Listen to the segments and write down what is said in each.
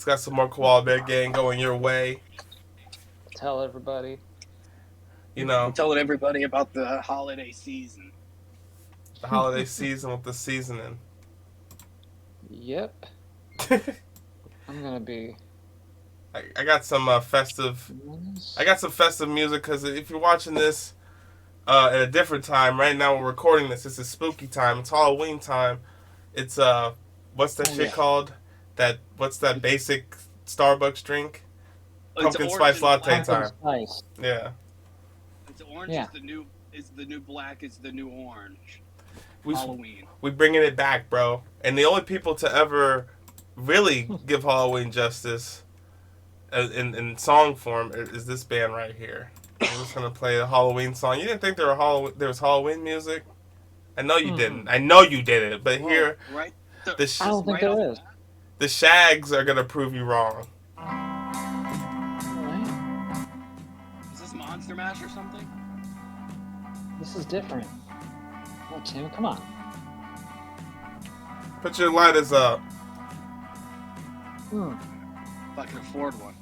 It's got some more Koala Bear Gang going your way. Tell everybody. You We're know, telling everybody about the holiday season. the holiday season with the seasoning. Yep. I'm gonna be. I got some festive. I got some festive music because if you're watching this at a different time, right now we're recording this. It's a spooky time. It's Halloween time. It's what's that shit called? What's that basic Starbucks drink? It's Pumpkin orange spice and latte black. time. Spice. Yeah. It's orange Yeah. is the new black is the new orange. We Halloween. we bringing it back, bro. And the only people to ever really give Halloween justice in song form is this band right here. I'm just gonna play a Halloween song. You didn't think there was Halloween music? I know you didn't. I know you didn't. But here, right? I don't think there is. The Shags are gonna prove you wrong. Right. Is this Monster Mash or something? This is different. Oh, Tim, come on. Put your lighters up. If I can afford one.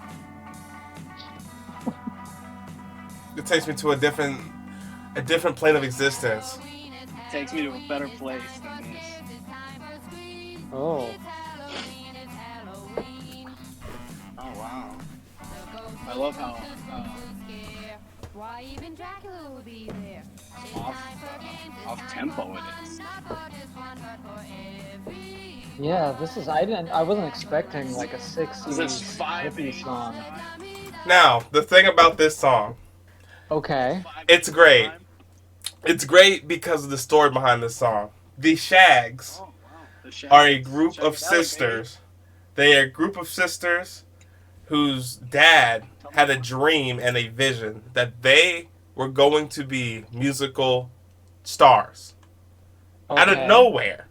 It takes me to a different plane of existence. It takes me to a better place than this. Oh. Oh wow. I love how off tempo it is. Yeah, this is. I wasn't expecting like a 60s This is hippie song. Now, the thing about this song, Okay. it's great. It's great because of the story behind this song. The Shags are a group of sisters. They are a group of sisters whose dad had a dream and a vision that they were going to be musical stars. Out of nowhere.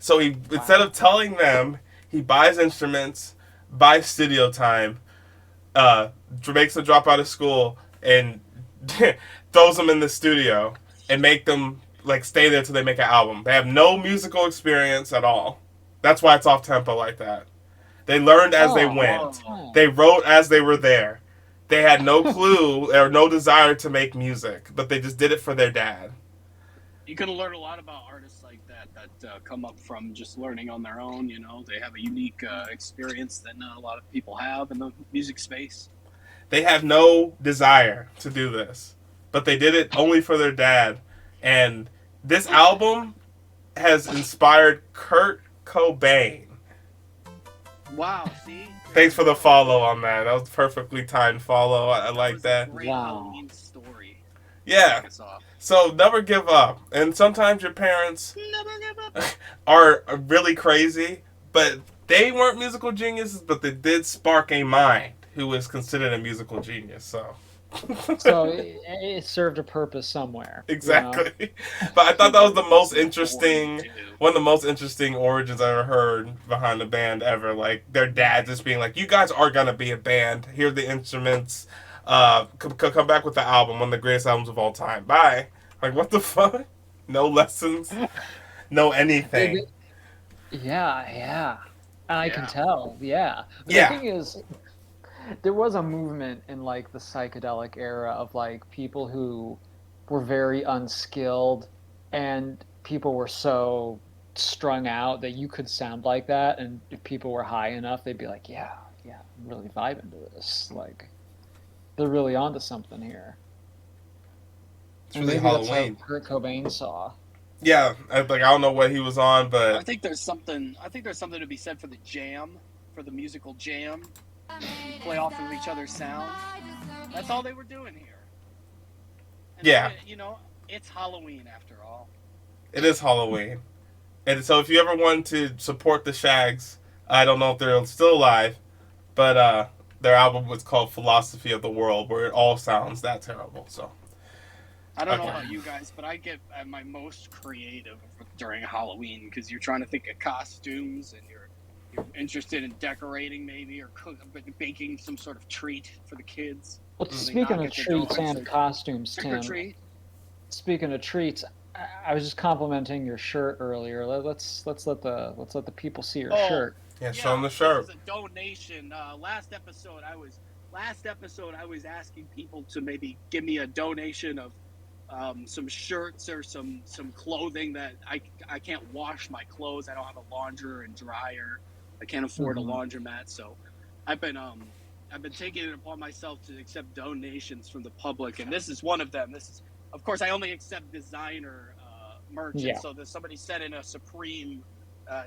So he, instead of telling them, he buys instruments, buys studio time, makes them drop out of school, and throws them in the studio and make them like stay there till they make an album. They have no musical experience at all. That's why it's off tempo like that. They learned as they went. They wrote as they were there. They had no clue or no desire to make music, but they just did it for their dad. You can learn a lot about artists like that come up from just learning on their own. You know, they have a unique experience that not a lot of people have in the music space. They have no desire to do this, but they did it only for their dad. And this album has inspired Kurt Cobain. Wow, see? Thanks for the follow on that. That was perfectly timed follow. I like that. Great Halloween story. Yeah. So never give up. And sometimes your parents are really crazy, but they weren't musical geniuses, but they did spark a mind who is considered a musical genius. So it served a purpose somewhere. Exactly. You know? But I thought that was the most interesting, one of the most interesting origins I ever heard behind a band ever. Like their dad just being like, "You guys are gonna be a band. Here are the instruments. Come back with the album, one of the greatest albums of all time. Bye." Like, what the fuck? No lessons, no anything. Yeah. I can tell. Yeah. But Yeah. The thing is, there was a movement in like the psychedelic era of like people who were very unskilled and people were so strung out that you could sound like that, and if people were high enough they'd be like, yeah, I'm really vibing to this, like they're really onto something here. It's really Halloween. That's how Kurt Cobain saw. Yeah, I don't know what he was on, but I think there's something to be said for the jam, for the musical jam. Play off of each other's sound. That's all they were doing here. And yeah. You know, it's Halloween after all. It is Halloween. And so if you ever want to support the Shags, I don't know if they're still alive, but their album was called Philosophy of the World, where it all sounds that terrible. So I don't know about you guys, but I get at my most creative during Halloween because you're trying to think of costumes and you're interested in decorating maybe or baking some sort of treat for the kids. Well, speaking of treats and costumes, Tim. Speaking of treats, I was just complimenting your shirt earlier. Let's let the people see your Oh, shirt. Yeah, show them the this shirt. is a donation. Last episode I was asking people to maybe give me a donation of some shirts or some clothing that I can't wash my clothes. I don't have a laundry and dryer. I can't afford a laundromat, so I've been taking it upon myself to accept donations from the public, and this is one of them. This is, of course, I only accept designer merch, Yeah. and so somebody sent in a Supreme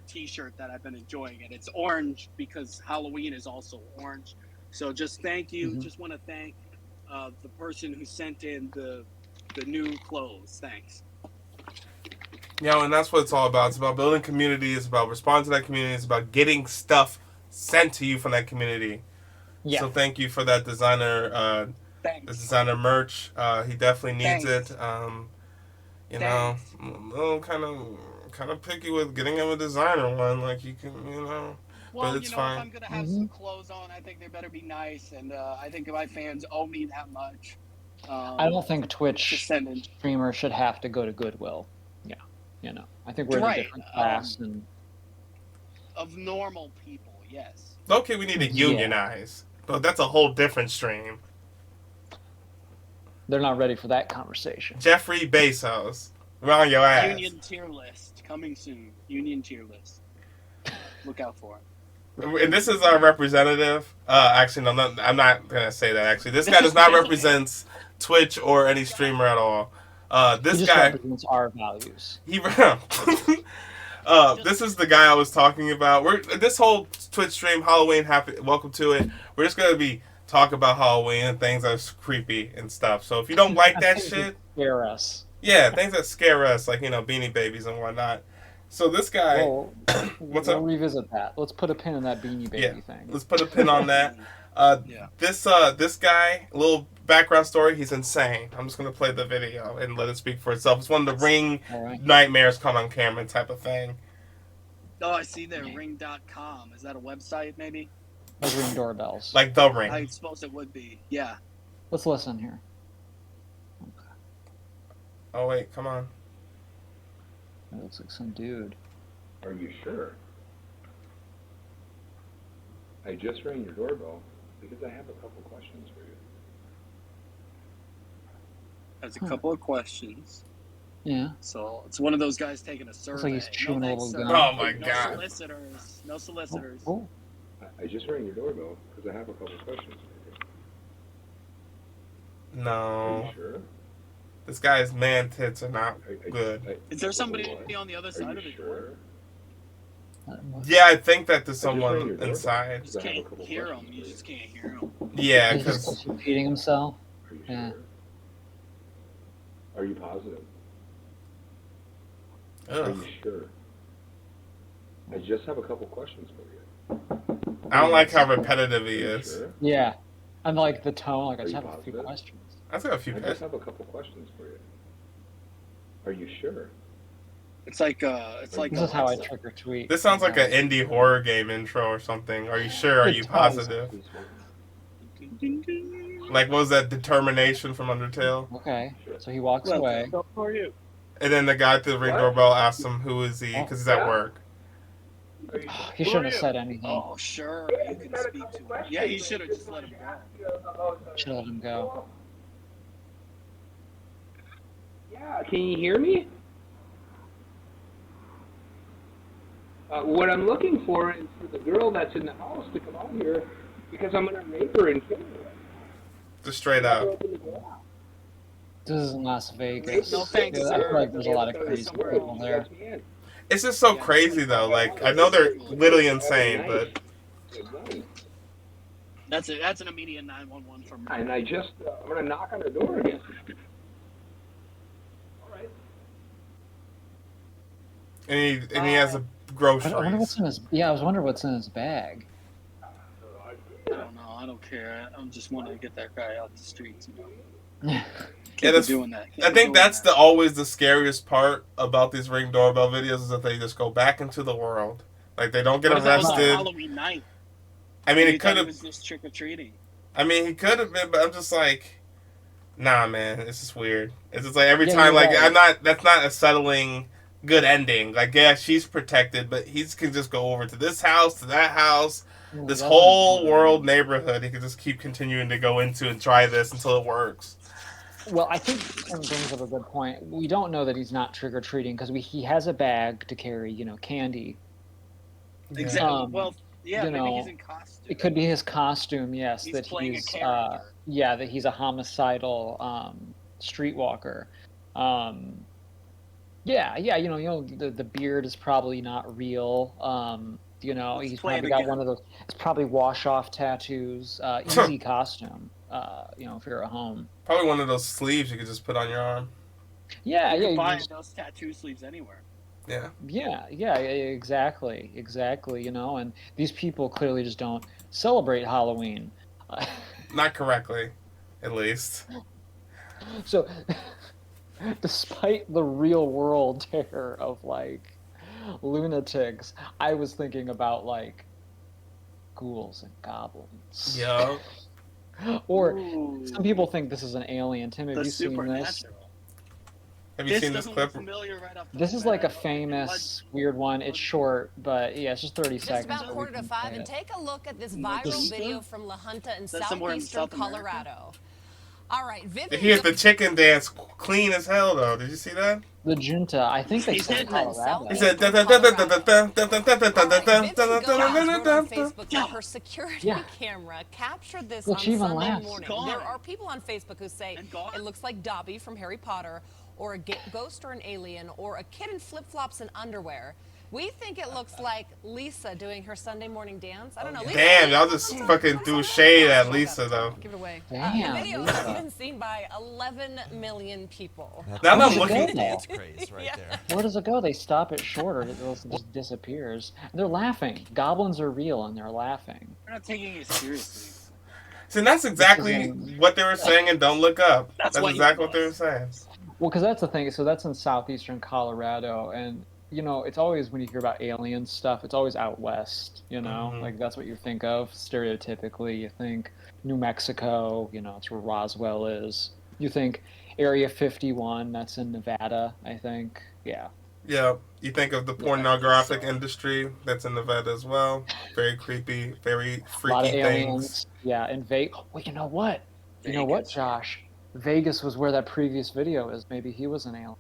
T-shirt that I've been enjoying, and it's orange because Halloween is also orange. So just thank you. Just want to thank the person who sent in the new clothes. Thanks. And that's what it's all about. It's about building community. It's about responding to that community. It's about getting stuff sent to you from that community. Yeah. So thank you for that designer. Thanks. The designer merch. He definitely needs Thanks. it. I'm a little kind of picky with getting him a designer one. Like you can, Well, but it's fine. if I'm gonna have some clothes on, I think they better be nice, and I think my fans owe me that much. I don't think Twitch streamers should have to go to Goodwill. Yeah, I think we're in a different class of normal people. Yes. Okay, we need to unionize, but that's a whole different stream. They're not ready for that conversation. Jeffrey Bezos, we're on your ass. Union tier list coming soon. Union tier list. Look out for it. And this is our representative. Actually, no, I'm not gonna say that. Actually, this guy does not represent Twitch or any streamer at all. This he just guy represents our values. This is the guy I was talking about. This whole Twitch stream, Halloween, welcome to it. We're just gonna be talking about Halloween and things that's creepy and stuff. So if you don't like that shit, scare us. Yeah, things that scare us, like Beanie Babies and whatnot. So this guy, what's up? We'll revisit that. Let's put a pin in that Beanie Baby thing. Let's put a pin on that. This guy, a little background story. He's insane. I'm just gonna play the video and let it speak for itself. It's one of the Ring nightmares caught on camera type of thing. Oh, I see there. Ring.com. Is that a website, maybe? Like Ring doorbells. Like the Ring. I suppose it would be. Yeah. Let's listen here. Okay. Oh wait, come on. That looks like some dude. Are you sure? I just rang your doorbell because I have a couple questions for you. There's a couple of questions. Yeah. So it's one of those guys taking a survey. Looks like he's chewing a little gun. Oh my god. No solicitors. Oh. I just rang your doorbell because I have a couple questions for you. No. Are you sure? This guy's man tits are not good. Is there somebody on the other side of the door? Yeah, I think that there's someone inside. You just can't hear him. You just can't hear him. Yeah, because he's repeating himself. Are you sure? Are you positive? Are you sure? I just have a couple questions for you. I don't like how repetitive he is. Sure? Yeah. And like the tone, like I just have a few questions. I just have a couple questions for you. Are you sure? It's like this is how I trick or tweet. This sounds like an indie horror game intro or something. Are you sure? Are you positive? Like, what was that determination from Undertale? Okay, so he walks away. How are you? And then the guy at the Ring doorbell asks him, who is he? Because he's at work. He shouldn't have said anything. Oh, sure. You can speak to him. Yeah, he should have just let him go. Should have let him go. Yeah, can you hear me? What I'm looking for is for the girl that's in the house to come out here because I'm going to rape her and kill her. Just straight up. This is in Las Vegas. No thanks, I feel like there's a lot of crazy people there. It's just so crazy, though. Like, I know they're literally insane, but... That's an immediate 911 from me. And I'm going to knock on her door again. All right. And he has a groceries. I wonder what's in his... Yeah, I was wondering what's in his bag. I don't know. I don't care. I'm just wanting to get that guy out the streets. Yeah. Doing that. I think that's always the scariest part about these Ring doorbell videos is that they just go back into the world. Like, they don't get arrested. Halloween night. I mean, it could have... was just trick-or-treating. I mean, he could have been, but I'm just like... Nah, man, it's just weird. It's just like every Yeah, time, you're like right. that's not a settling good ending. Like, yeah, she's protected, but he can just go over to this house, to that house, He this doesn't. whole world neighborhood. He can just keep continuing to go into and try this until it works. Well, I think Tim brings up a good point. We don't know that he's not trick or treating because he has a bag to carry, candy. Exactly. Well, yeah, You maybe he's know, in costume. it could be his costume. Yes, He's that playing a he's character. that he's a homicidal streetwalker. Um, yeah, the beard is probably not real. He's He's playing probably a got game. one of those. It's probably wash off tattoos. Easy costume. If you're at home. Probably one of those sleeves you could just put on your arm. Yeah, You yeah, can you buy just, those tattoo sleeves anywhere. Yeah. yeah, exactly. And these people clearly just don't celebrate Halloween. Not correctly, at least. So, despite the real world terror of like lunatics, I was thinking about like ghouls and goblins. Yo. Or Ooh, some people think this is an alien. Tim, have the you seen this? supernatural. Have you This seen this doesn't clip? look familiar right off the This is bat, like a but famous weird one. It's short, but yeah, it's just 30 Just seconds. about but we quarter to can 5, play and it. take a look at this Like viral Junta? video from La Junta in That's somewhere in southeastern South America? Colorado. All right, Vivian. Here's the chicken dance, clean as hell though. Did you see that? The junta, I think they He said did. Colorado. He said. All right, Vivian Gomez wrote on Facebook that her security Yeah. camera captured this Well, on she even Sunday laughs. morning. Gone. There are people on Facebook who say And gone. it looks like Dobby from Harry Potter, or a ghost or an alien, or a kid in flip-flops and underwear. We think it looks like Lisa doing her Sunday morning dance. I don't know. Lisa, Damn, y'all just fucking threw shade at Lisa though. Give it away. Damn, the video Lisa. has been seen by 11 million people. Now that I'm Where's it looking. go? Dance craze right Yeah. there. Where does it go? They stop it short, or it just disappears. And they're laughing. Goblins are real, and they're laughing. We're not taking it seriously. See, that's exactly what they were saying, and don't look up. That's what exactly you what they were saying. Well, because that's the thing. So that's in southeastern Colorado, and it's always when you hear about alien stuff, it's always out west. Mhm. Like that's what you think of stereotypically. You think New Mexico. It's where Roswell is. You think Area 51. That's in Nevada, I think. Yeah. Yeah, you think of the pornographic industry that's in Nevada as well. Very creepy, very A lot of freaky aliens. things. Yeah, and Vegas. Well, you know what? You know what, Vegas. Josh? Vegas was where that previous video is. Maybe he was an alien.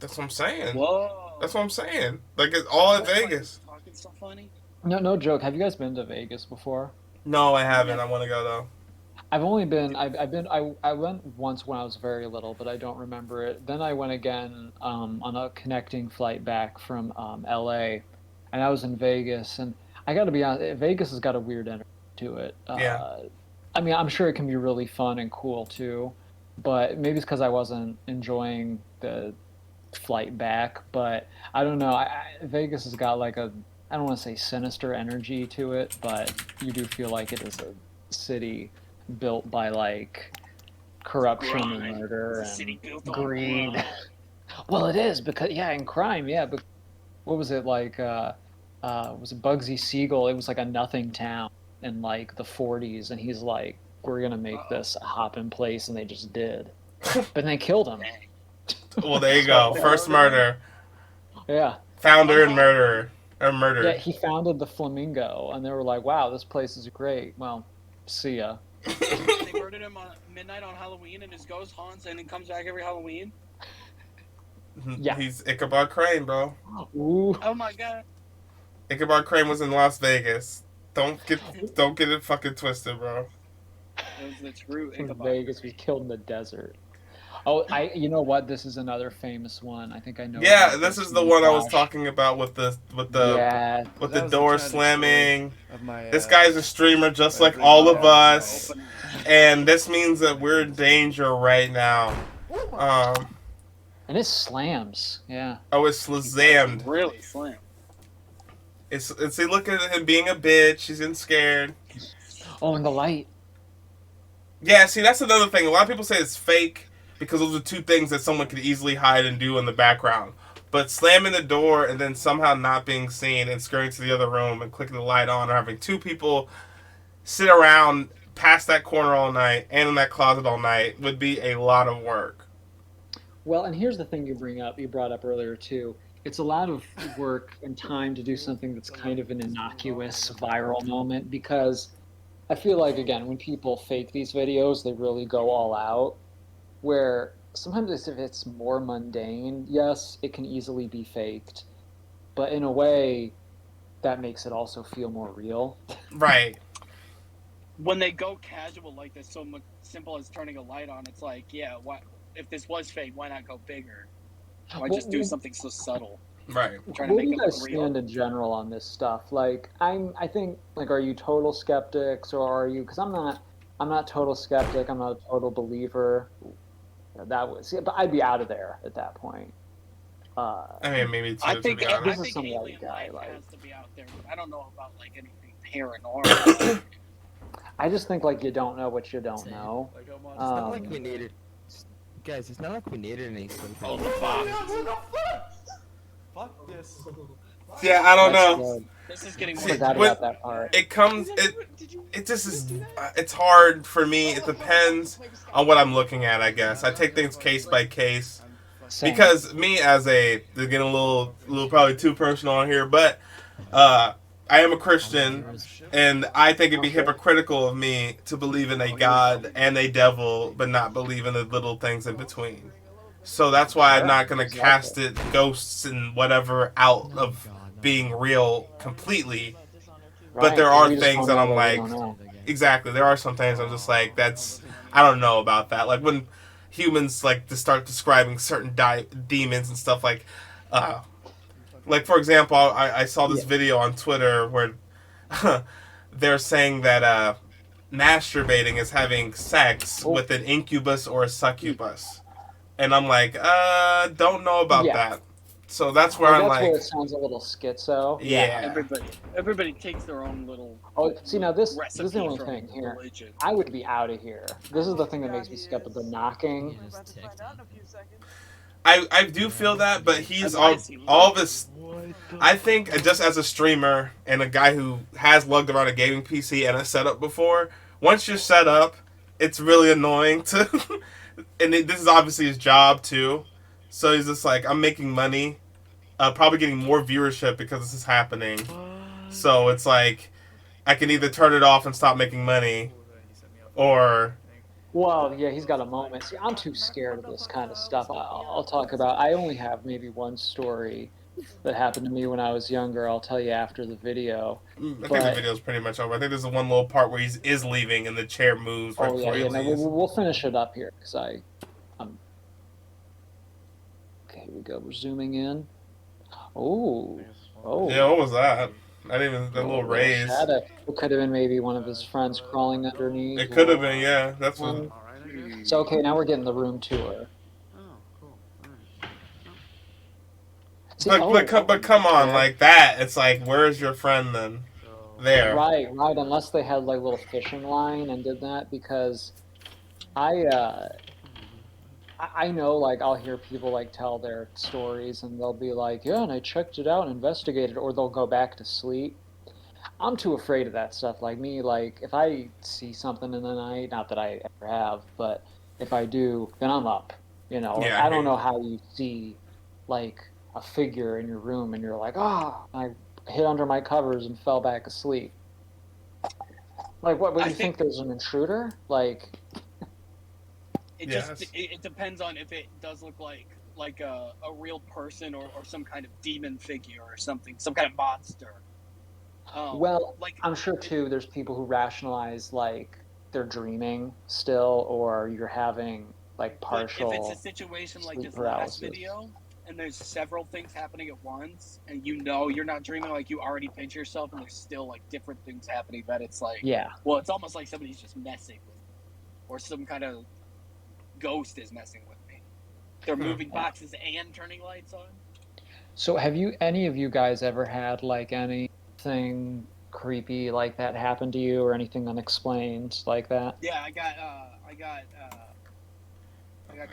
That's what I'm saying. Whoa. That's what I'm saying. Like it's all in That's why Vegas. he's talking so funny. No joke. Have you guys been to Vegas before? No, I haven't. I want to go though. I've only been. I went once when I was very little, but I don't remember it. Then I went again on a connecting flight back from L.A. and I was in Vegas. And I got to be honest, Vegas has got a weird energy to it. Yeah. I mean, I'm sure it can be really fun and cool too, but maybe it's because I wasn't enjoying the flight back. But I don't know. Vegas has got like a, I don't want to say sinister energy to it, but you do feel like it is a city built by like corruption and Grind. murder It's a city and built on greed. crime. Well, it is because and crime, yeah. But what was it like? Was it Bugsy Siegel? It was like a nothing town in like the 40s, and he's like, "We're gonna make this a hopping place," and they just did. But they killed him. Well, there you go. First murder, Yeah, founder and murderer, or yeah. murdered. He founded the Flamingo, and they were like, "Wow, this place is great." Well, see ya. They murdered him on midnight on Halloween, and his ghost haunts, and then comes back every Halloween. Yeah. He's Ichabod Crane, bro. Ooh. Oh my god! Ichabod Crane was in Las Vegas. Don't get it fucking twisted, bro. That was the true In Ichabod. Vegas was killed in the desert. Oh, you know what? This is another famous one. I think I know. Yeah, about this is the one I was Josh. talking about with the Yeah, with That the was door tragic slamming. story of my, This guy's a streamer just like my all of grandmother. us, and this means that we're in danger right now. and it slams. Yeah. Oh, it's Slazammed. Really slam. It's see, look at him being a bitch. He's getting scared. Oh, and the light. Yeah, see, that's another thing. A lot of people say it's fake because those are two things that someone could easily hide and do in the background. But slamming the door and then somehow not being seen and scurrying to the other room and clicking the light on, or having two people sit around past that corner all night and in that closet all night would be a lot of work. Well, and here's the thing you brought up earlier too. It's a lot of work and time to do something that's kind of an innocuous viral moment because I feel like, again, when people fake these videos, they really go all out. Where sometimes if it's more mundane, yes, it can easily be faked, but in a way, that makes it also feel more real. Right. When they go casual like this, so much simple as turning a light on, it's like, yeah, why, if this was fake, why not go bigger? Why just do something so subtle? Right. Trying to Where make do it you guys look real. stand in general on this stuff? Like, I think, like, are you total skeptics or are you? Because I'm not total skeptic. I'm not a total believer. But I'd be out of there at that point. I mean, maybe too, I to think be I honest. think some other alien guy, life like- has to be out there, but I don't know about like anything paranormal. I just think like you don't know what you don't know. It's not like we needed, guys. It's not like we needed any sleep. Oh, the box. Fuck this. Yeah, I don't That's know. good. This is getting I more. forgot When- about that part. It comes. It just is. It's hard for me. It depends on what I'm looking at. I guess I take things case by case. Same. Because me as they're getting a little probably too personal on here, but I am a Christian, and I think it'd be hypocritical of me to believe in a God and a devil, but not believe in the little things in between. So that's why I'm not gonna cast it, ghosts and whatever, out of being real completely. But there are We just things don't that know I'm what we like, don't know. exactly. There are some things I'm just like, I don't know about that. Like when humans like to start describing certain demons and stuff like for example, I saw this video on Twitter where they're saying that masturbating is having sex with an incubus or a succubus, and I'm like, don't know about that. So that's where I'm that's like, where it sounds a little schizo. yeah. Everybody takes their own little. Oh, see now this is recipe the only from thing here. religion. I would be out of here. This is the thing that makes me skeptical. The knocking. I do feel that, but he's all this. I think just as a streamer and a guy who has lugged around a gaming PC and a setup before, once you're set up, it's really annoying to. And this is obviously his job too, so he's just like, I'm making money, probably getting more viewership because this is happening. So it's like, I can either turn it off and stop making money, or. Well, yeah, he's got a moment. See, I'm too scared of this kind of stuff. I'll talk about. I only have maybe one story that happened to me when I was younger. I'll tell you after the video. I think the video's pretty much over. I think there's one little part where he is leaving and the chair moves right before he leaves. No, we'll finish it up here because okay, here we go. We're zooming in. Oh. Yeah, what was that? I didn't even that little raise. It could have been maybe one of his friends crawling underneath. It could have been, yeah. That's what. So okay, now we're getting the room tour. See, but come on, like that. It's like, where's your friend then? There. Right. Unless they had like a little fishing line and did that, because I know, like, I'll hear people like tell their stories and they'll be like, yeah, and I checked it out and investigated, or they'll go back to sleep. I'm too afraid of that stuff. Like me, like if I see something in the night, not that I ever have, but if I do, then I'm up. You know, Yeah, I don't know how you see like a figure in your room and you're like, I hid under my covers and fell back asleep. Like, what? But you think there's an intruder? Like, it depends on if it does look like a real person or some kind of demon figure or something, some kind of monster. Well, I'm sure too. There's people who rationalize like they're dreaming still, or you're having like partial. But if it's a situation like this last video, and there's several things happening at once, and you know you're not dreaming, like you already pinch yourself, and there's still like different things happening, that it's like, well, it's almost like somebody's just messing with me, or some kind of ghost is messing with me. They're moving boxes and turning lights on. So have any of you guys ever had like anything creepy like that happen to you, or anything unexplained like that? Yeah, I got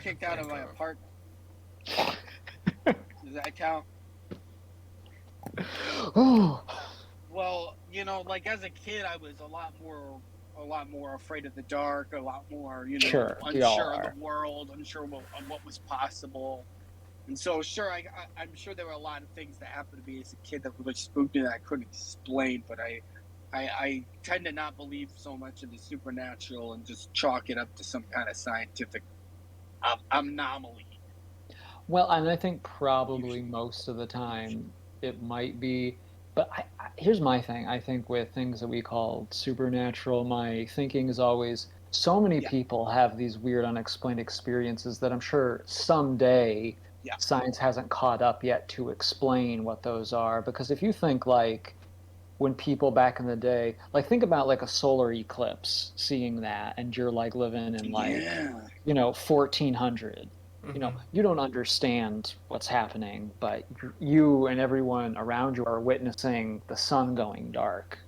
kicked out of my apartment. Does that count? Oh. Well, you know, like as a kid, I was a lot more a lot more afraid of the dark, a lot more, Sure, we all unsure of are. the world, unsure of what was possible. And so, sure, I'm sure there were a lot of things that happened to me as a kid that really spooked me that I couldn't explain. But I tend to not believe so much in the supernatural and just chalk it up to some kind of scientific anomaly. Well, and I think probably most of the time it might be, but here's my thing. I think with things that we call supernatural, my thinking is always so many Yeah. people have these weird unexplained experiences that I'm sure someday Yeah. science hasn't caught up yet to explain what those are. Because if you think like when people back in the day, like think about like a solar eclipse, seeing that, and you're like living in like, Yeah. 1400. You don't understand what's happening, but you and everyone around you are witnessing the sun going dark.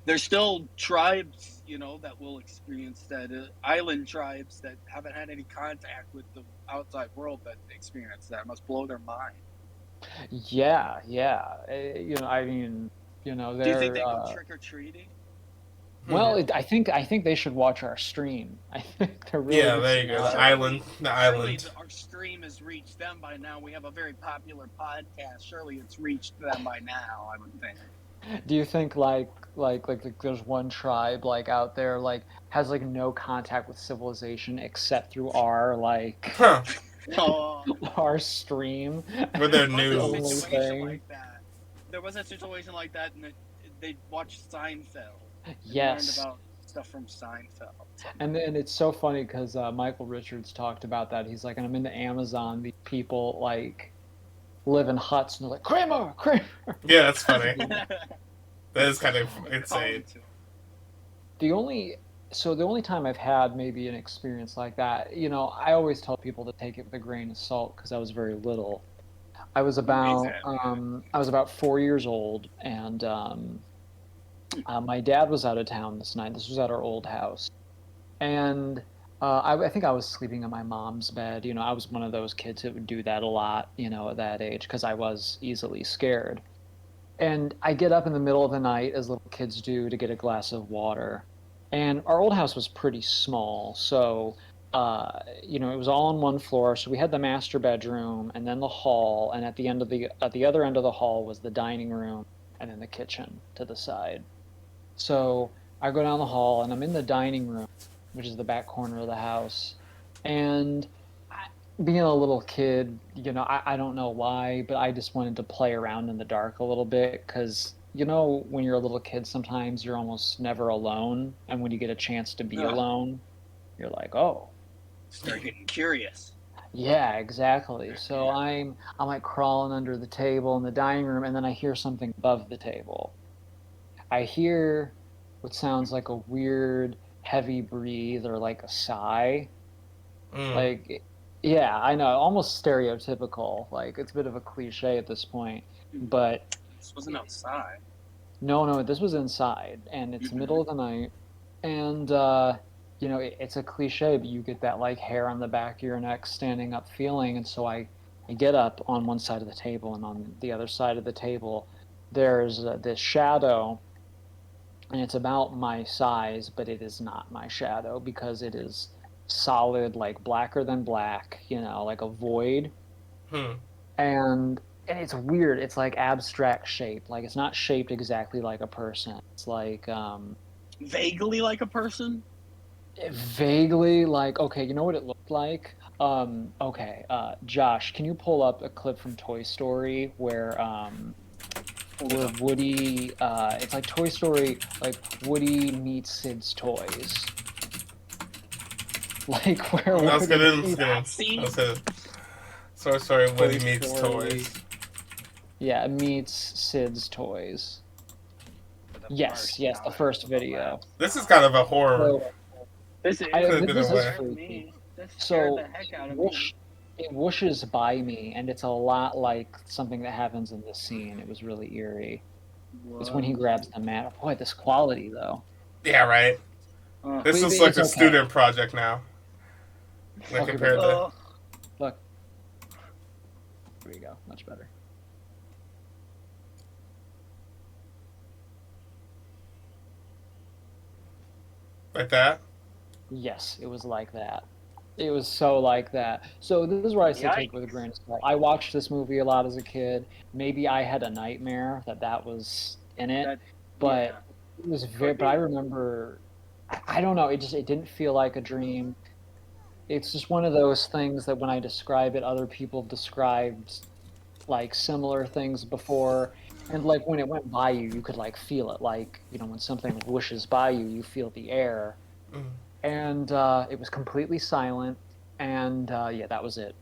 There's still tribes, that will experience that. Island tribes that haven't had any contact with the outside world that experience that. It must blow their mind. Yeah, yeah. I mean, Do you think they're they go trick or treating? well, I think they should watch our stream. I think they're really Yeah, good. there you go. The Surely island. our stream has reached them by now. We have a very popular podcast. Surely it's reached them by now, I would think. Do you think like there's one tribe like out there like has like no contact with civilization except through our like Huh. Oh, our stream? Where they're there was a new. Only situation thing. like that. There was a situation like that, and they watched Seinfeld. And learned Yes. about stuff from Seinfeld. And then it's so funny because Michael Richards talked about that. He's like, and I'm in the Amazon. These people like live in huts, and they're like, Kramer, Kramer. Yeah, that's funny. That is kind of insane. The only time I've had maybe an experience like that, I always tell people to take it with a grain of salt because I was very little. I was about 4 years old, and my dad was out of town this night. This was at our old house, and I think I was sleeping in my mom's bed. I was one of those kids that would do that a lot, at that age because I was easily scared. And I get up in the middle of the night, as little kids do, to get a glass of water. And our old house was pretty small, so it was all on one floor. So we had the master bedroom, and then the hall, and at the other end of the hall was the dining room, and then the kitchen to the side. So I go down the hall, and I'm in the dining room, which is the back corner of the house, and being a little kid, I don't know why, but I just wanted to play around in the dark a little bit because, when you're a little kid, sometimes you're almost never alone. And when you get a chance to be alone, you're like, oh. Start getting curious. Yeah, exactly. So I'm like crawling under the table in the dining room, and then I hear something above the table. I hear what sounds like a weird, heavy breathe or like a sigh. Like, yeah, I know, almost stereotypical. Like, it's a bit of a cliche at this point, but This wasn't outside. no, this was inside, and it's the middle of the night, and it's a cliche, but you get that like hair on the back of your neck standing up feeling, and so I get up on one side of the table, and on the other side of the table, there's this shadow, and it's about my size, but it is not my shadow because it is solid, like blacker than black, like a void. And it's weird. It's like abstract shape. Like it's not shaped exactly like a person. It's like vaguely like a person. Vaguely like, okay, you know what it looked like? Okay, Josh, can you pull up a clip from Toy Story where Woody, it's like Toy Story, like Woody meets Sid's toys. Like where Sorry, Woody meets toys. Yeah, meets Sid's toys. Yes, the first video. This is kind of a horror. This is freaky. So it whooshes by me, and it's a lot like something that happens in this scene. It was really eerie. It's when he grabs the mat. Boy, this quality though. Yeah, right. This is like a student project now. Like compared to. Look. Here we go. Much better. Like that? Yes, it was like that. It was so like that. So this is where I say take it with a grain of salt. I watched this movie a lot as a kid. Maybe I had a nightmare that was in it, That but yeah. it was very. But I remember, I don't know. It didn't feel like a dream. It's just one of those things that when I describe it, other people have described like similar things before. And like when it went by you, you could like feel it. Like, when something whooshes by you, you feel the air. Mm. And it was completely silent. And yeah, that was it.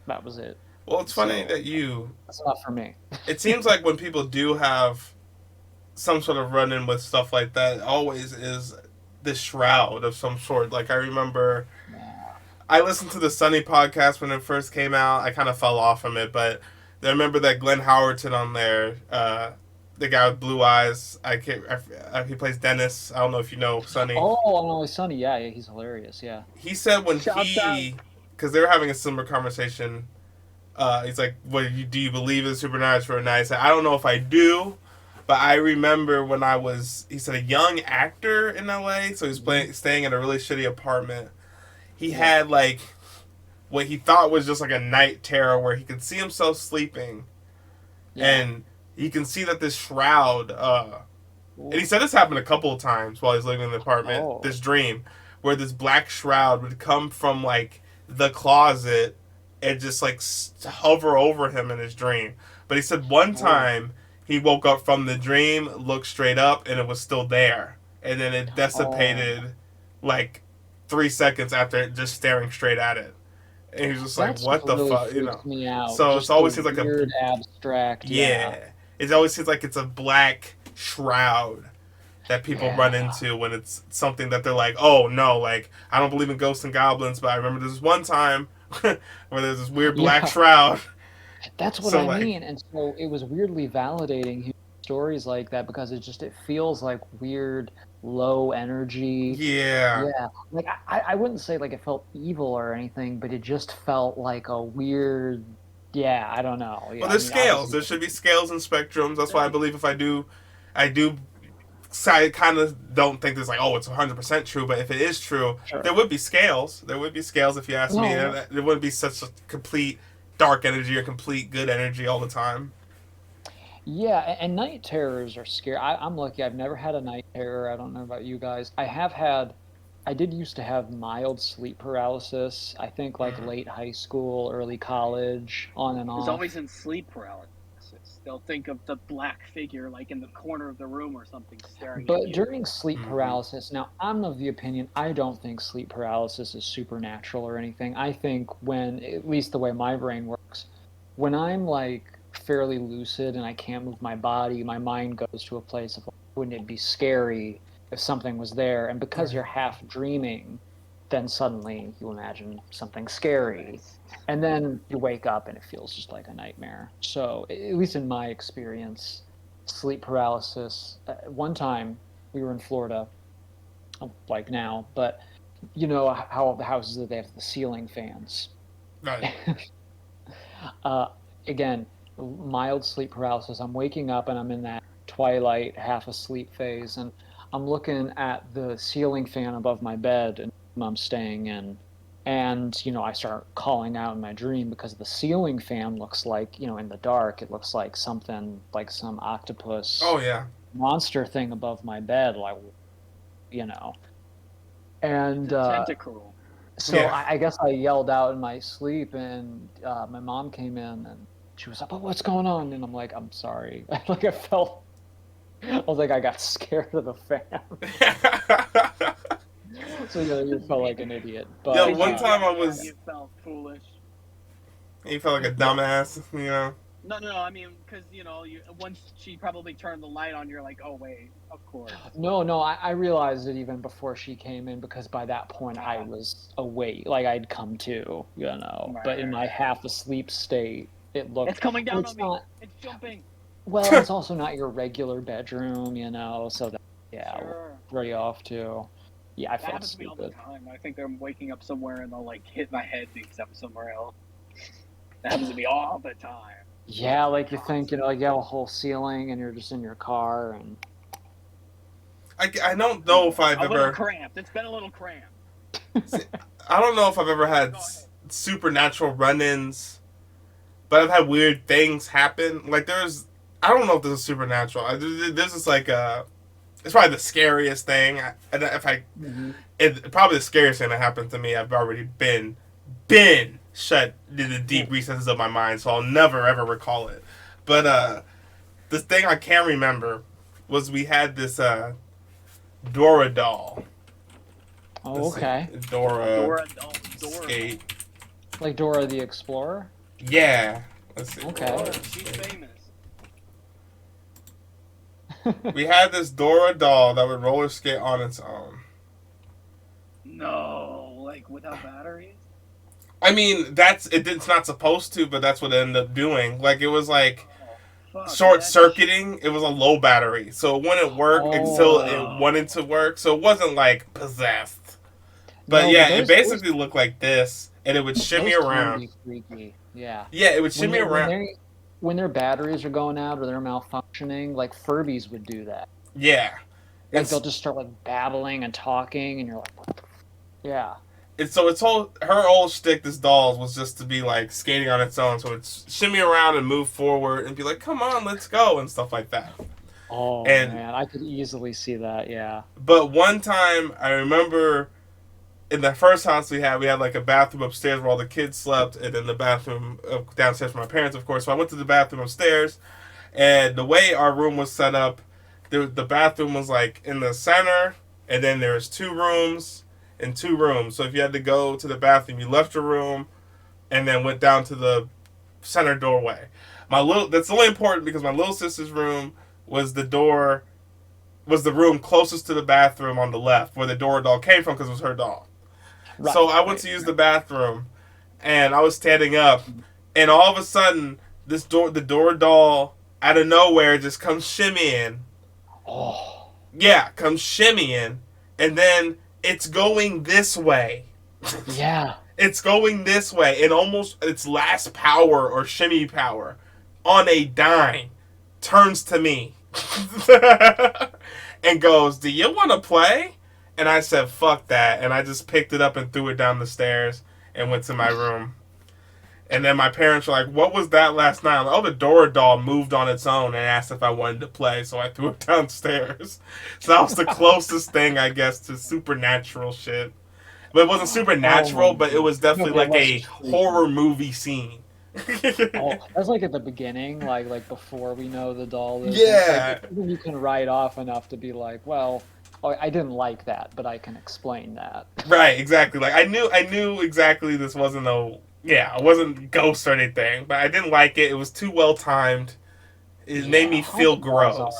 That was it. Well, it's funny So that you. that's not for me. It seems like when people do have some sort of run in with stuff like that, it always is this shroud of some sort. Like, I remember Yeah. I listened to the Sunny podcast when it first came out. I kind of fell off from it, but I remember that Glenn Howerton on there, the guy with blue eyes. He plays Dennis. I don't know if you know Sunny. Oh, I'm Always Sunny. Yeah, yeah, he's hilarious. Yeah. He said when Shouts out. because they were having a similar conversation. He's like, do you believe in supernatural?" And I said, "I don't know if I do, but I remember when I was," he said, "a young actor in LA, so he was staying in a really shitty apartment. He had like what he thought was just like a night terror where he could see himself sleeping, and he can see that this shroud. And he said this happened a couple of times while he's living in the apartment. Oh. This dream where this black shroud would come from like the closet and just like hover over him in his dream. But he said one time he woke up from the dream, looked straight up, and it was still there, and then it dissipated like 3 seconds after it just staring straight at it. And he was just like, "What the fuck?" Me out. So Just it's always the seems like weird abstract. yeah. It always seems like it's a black shroud that people run into when it's something that they're like, "Oh no, like I don't believe in ghosts and goblins, but I remember this one time where there's this weird black shroud." That's what I mean. And so it was weirdly validating hearing stories like that because it feels like weird low energy. Yeah. Yeah. Like I wouldn't say like it felt evil or anything, but it just felt like a weird, I don't know. Yeah, Well, there's scales. There should be scales and spectrums. That's why I believe if I do I kind of don't think there's like, oh, it's 100% true, but if it is true, there would be scales. There would be scales if you ask me. There wouldn't be such a complete dark energy or complete good energy all the time. Yeah, and night terrors are scary. I'm lucky. I've never had a night terror. I don't know about you guys. I did used to have mild sleep paralysis. I think like late high school, early college, on and off. There's always in sleep paralysis. They'll think of the black figure like in the corner of the room or something staring at you. But during sleep paralysis, now I'm of the opinion I don't think sleep paralysis is supernatural or anything. I think at least the way my brain works, when I'm like fairly lucid and I can't move my body, my mind goes to a place of, wouldn't it be scary if something was there? And because you're half dreaming, then suddenly you imagine something scary. And then you wake up and it feels just like a nightmare. So, at least in my experience, sleep paralysis. One time we were in Florida, like now, but you know how the houses that they have the ceiling fans. Right. Again, mild sleep paralysis. I'm waking up and I'm in that twilight, half asleep phase, and I'm looking at the ceiling fan above my bed and I'm staying in. And, I start calling out in my dream because the ceiling fan looks like, in the dark, it looks like something, like some octopus monster thing above my bed, like, And tentacle. So I guess I yelled out in my sleep and my mom came in and she was like, "Oh, what's going on?" And I'm like, "I'm sorry." I was like, I got scared of the fan. So you felt like an idiot. But one time you felt foolish. You felt like a dumbass, No. I mean, because once she probably turned the light on, you're like, oh wait, of course. No. I realized it even before she came in because by that point I was awake, like I'd come to, But in my half asleep state, it looked. It's coming down on me. It's jumping. Well, it's also not your regular bedroom, So that Sure. throw you off too. Yeah, I that felt happens to me all the time. I think I'm waking up somewhere and they'll like hit my head because I'm somewhere else. That happens to me all the time. Yeah, like you think, like you have a whole ceiling and you're just in your car and. I don't know if I've A little ever. cramped. It's been a little cramped. I don't know if I've ever had supernatural run-ins, but I've had weird things happen. Like there's, I don't know if this is supernatural. This is like it's probably the scariest thing. And if I, it probably the scariest thing that happened to me. I've already been shut in the deep recesses of my mind, so I'll never ever recall it. But the thing I can remember was we had this Dora doll. Oh, okay. Dora Skate. Like Dora the Explorer? Yeah. Let's see. Okay. She's famous. We had this Dora doll that would roller skate on its own. No, like without batteries? I mean, it's not supposed to, but that's what it ended up doing. Like it was like short circuiting. It was a low battery, so it wouldn't work until it wanted to work. So it wasn't like possessed. But yeah, it basically looked like this, and it would shimmy around. Freaky. Yeah. Yeah, it would shimmy around. When their batteries are going out or they're malfunctioning, like Furbies would do that. Yeah. Like they'll just start like babbling and talking, and you're like, what the yeah. And so her old shtick, this doll, was just to be like skating on its own. So it's shimmy around and move forward and be like, come on, let's go, and stuff like that. Oh, man, I could easily see that, yeah. But one time, I remember in the first house we had like a bathroom upstairs where all the kids slept, and then the bathroom downstairs for my parents, of course. So I went to the bathroom upstairs, and the way our room was set up, the bathroom was like in the center, and then there's 2 rooms and 2 rooms. So if you had to go to the bathroom, you left your room, and then went down to the center doorway. That's only important because my little sister's room was the room closest to the bathroom on the left, where the Dora doll came from because it was her doll. Right, so I went to use the bathroom, and I was standing up, and all of a sudden, the Dora doll out of nowhere just comes shimmying. Oh. Yeah, comes shimmying, and then it's going this way. Yeah. It's going this way, and almost its last power or shimmy power on a dime turns to me and goes, "Do you want to play?" And I said, "Fuck that," and I just picked it up and threw it down the stairs and went to my room. And then my parents were like, "What was that last night?" I'm like, "Oh, the Dora doll moved on its own and asked if I wanted to play, so I threw it downstairs." So that was the closest thing, I guess, to supernatural shit. But it wasn't supernatural, but it was definitely like a horror movie scene. That's like at the beginning, like before we know the doll is. Yeah. Like, you can write off enough to be like, well, I didn't like that, but I can explain that. Right, exactly. Like I knew exactly this wasn't it wasn't ghost or anything, but I didn't like it. It was too well timed. It made me feel gross.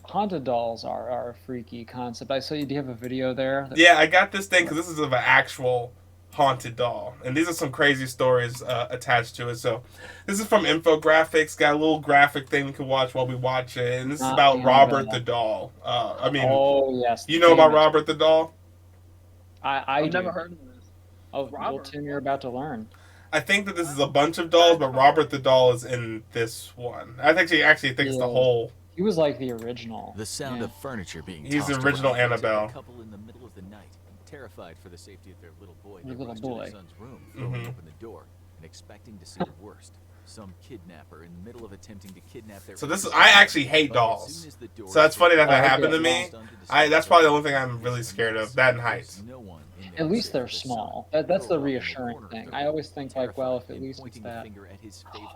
Haunted dolls are a freaky concept. I saw you. Do you have a video there? Yeah, I got this thing because this is of an actual haunted doll, and these are some crazy stories attached to it. So this is from Infographics. Got a little graphic thing we can watch while we watch it, and this is about Robert the doll. Oh yes, you know about Robert the doll? I've never heard of this. Oh, well, Tim, you're about to learn. I think that this is a bunch of dolls, but Robert the doll is in this one. I think she actually thinks the whole. He was like the original. The sound of furniture being He's the original Annabelle. A couple in the middle of the night, terrified for the safety of their little boy, Their little to boy. their son's room, throwing open the door and expecting to see the worst. Some kidnapper in the middle of attempting to kidnap their. So I actually hate dolls. So that's funny that happened to me. That's probably the only thing I'm really scared of. That and heights. At least they're small. That's the reassuring thing. I always think like, well, if at least it's that.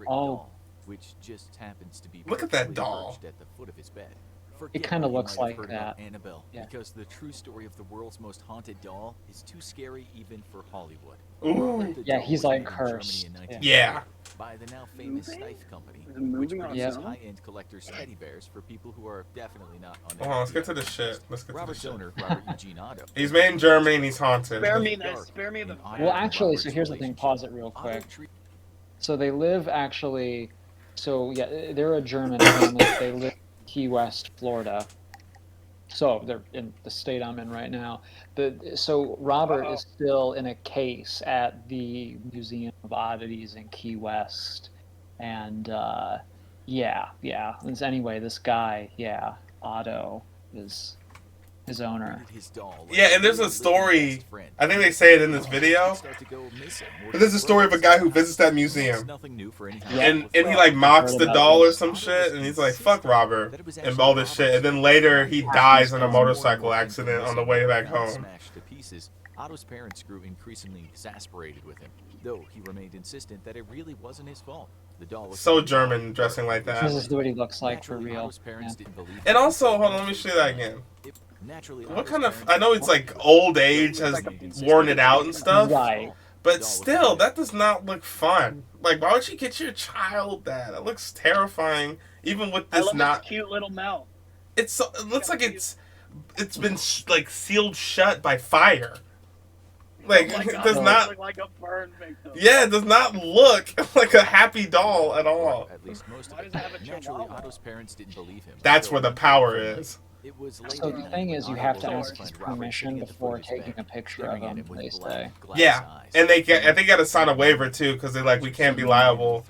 Oh. Which just happens to be look at that doll at the foot of his bed. It kind of looks like that. Annabelle, because the true story of the world's most haunted doll is too scary even for Hollywood. Ooh. Yeah, he's like cursed. Yeah. By the now famous Steiff Company, which produces high-end collector's teddy bears for people who are definitely not on. Hold on, let's get to the shit. Robert's owner, Robert Eugene Otto. He's made in Germany and he's haunted. Spare me the. Well, actually, so here's the thing. Pause it real quick. So they live actually. So yeah, they're a German family. They live in Key West, Florida. So they're in the state I'm in right now. So Robert is still in a case at the Museum of Oddities in Key West, and yeah. And anyway, this guy, Otto, is his owner. Treated his doll like Yeah, and there's a really story. best friend. I think they say it in this video. Start to go missing more But there's a story of a guy who brothers. visits that It's museum. nothing new for any Yeah. And he like mocks the doll or some shit, and he's like, "Fuck Robert," and all this shit. And then later he dies in a motorcycle accident on the way back home. Smashed to pieces, Otto's parents grew increasingly exasperated with him, though he remained insistent that it really wasn't his fault. The doll was So German dressing like This that. is what he looks like for Naturally, real. Otto's parents Yeah. didn't believe And him. also, hold on, let me show you that again. Naturally, What Otto's kind of? parents I know it's like old age has worn it out and stuff, Right. but still, that does not look fun. Like, why would you get your child that? It looks terrifying, even with I this love not. his cute little mouth. It's so, it looks like it's been like sealed shut by fire. Like Oh my it God, does it not. looks like a burn victim. Yeah, it does not look like a happy doll at all. At least most of Why it. does it have a Naturally, chihuahua? Otto's parents didn't believe him. That's So where the power is. It was late So at the night thing when is, you Otto have to woke up ask to his find Robert permission sitting at the before foot of his taking bed, a picture staring of at him, with they black say. glass Yeah, eyes. and they get. I think got to sign a waiver too, because they like we can't be liable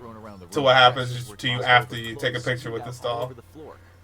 to what happens to you after you take a picture with this doll.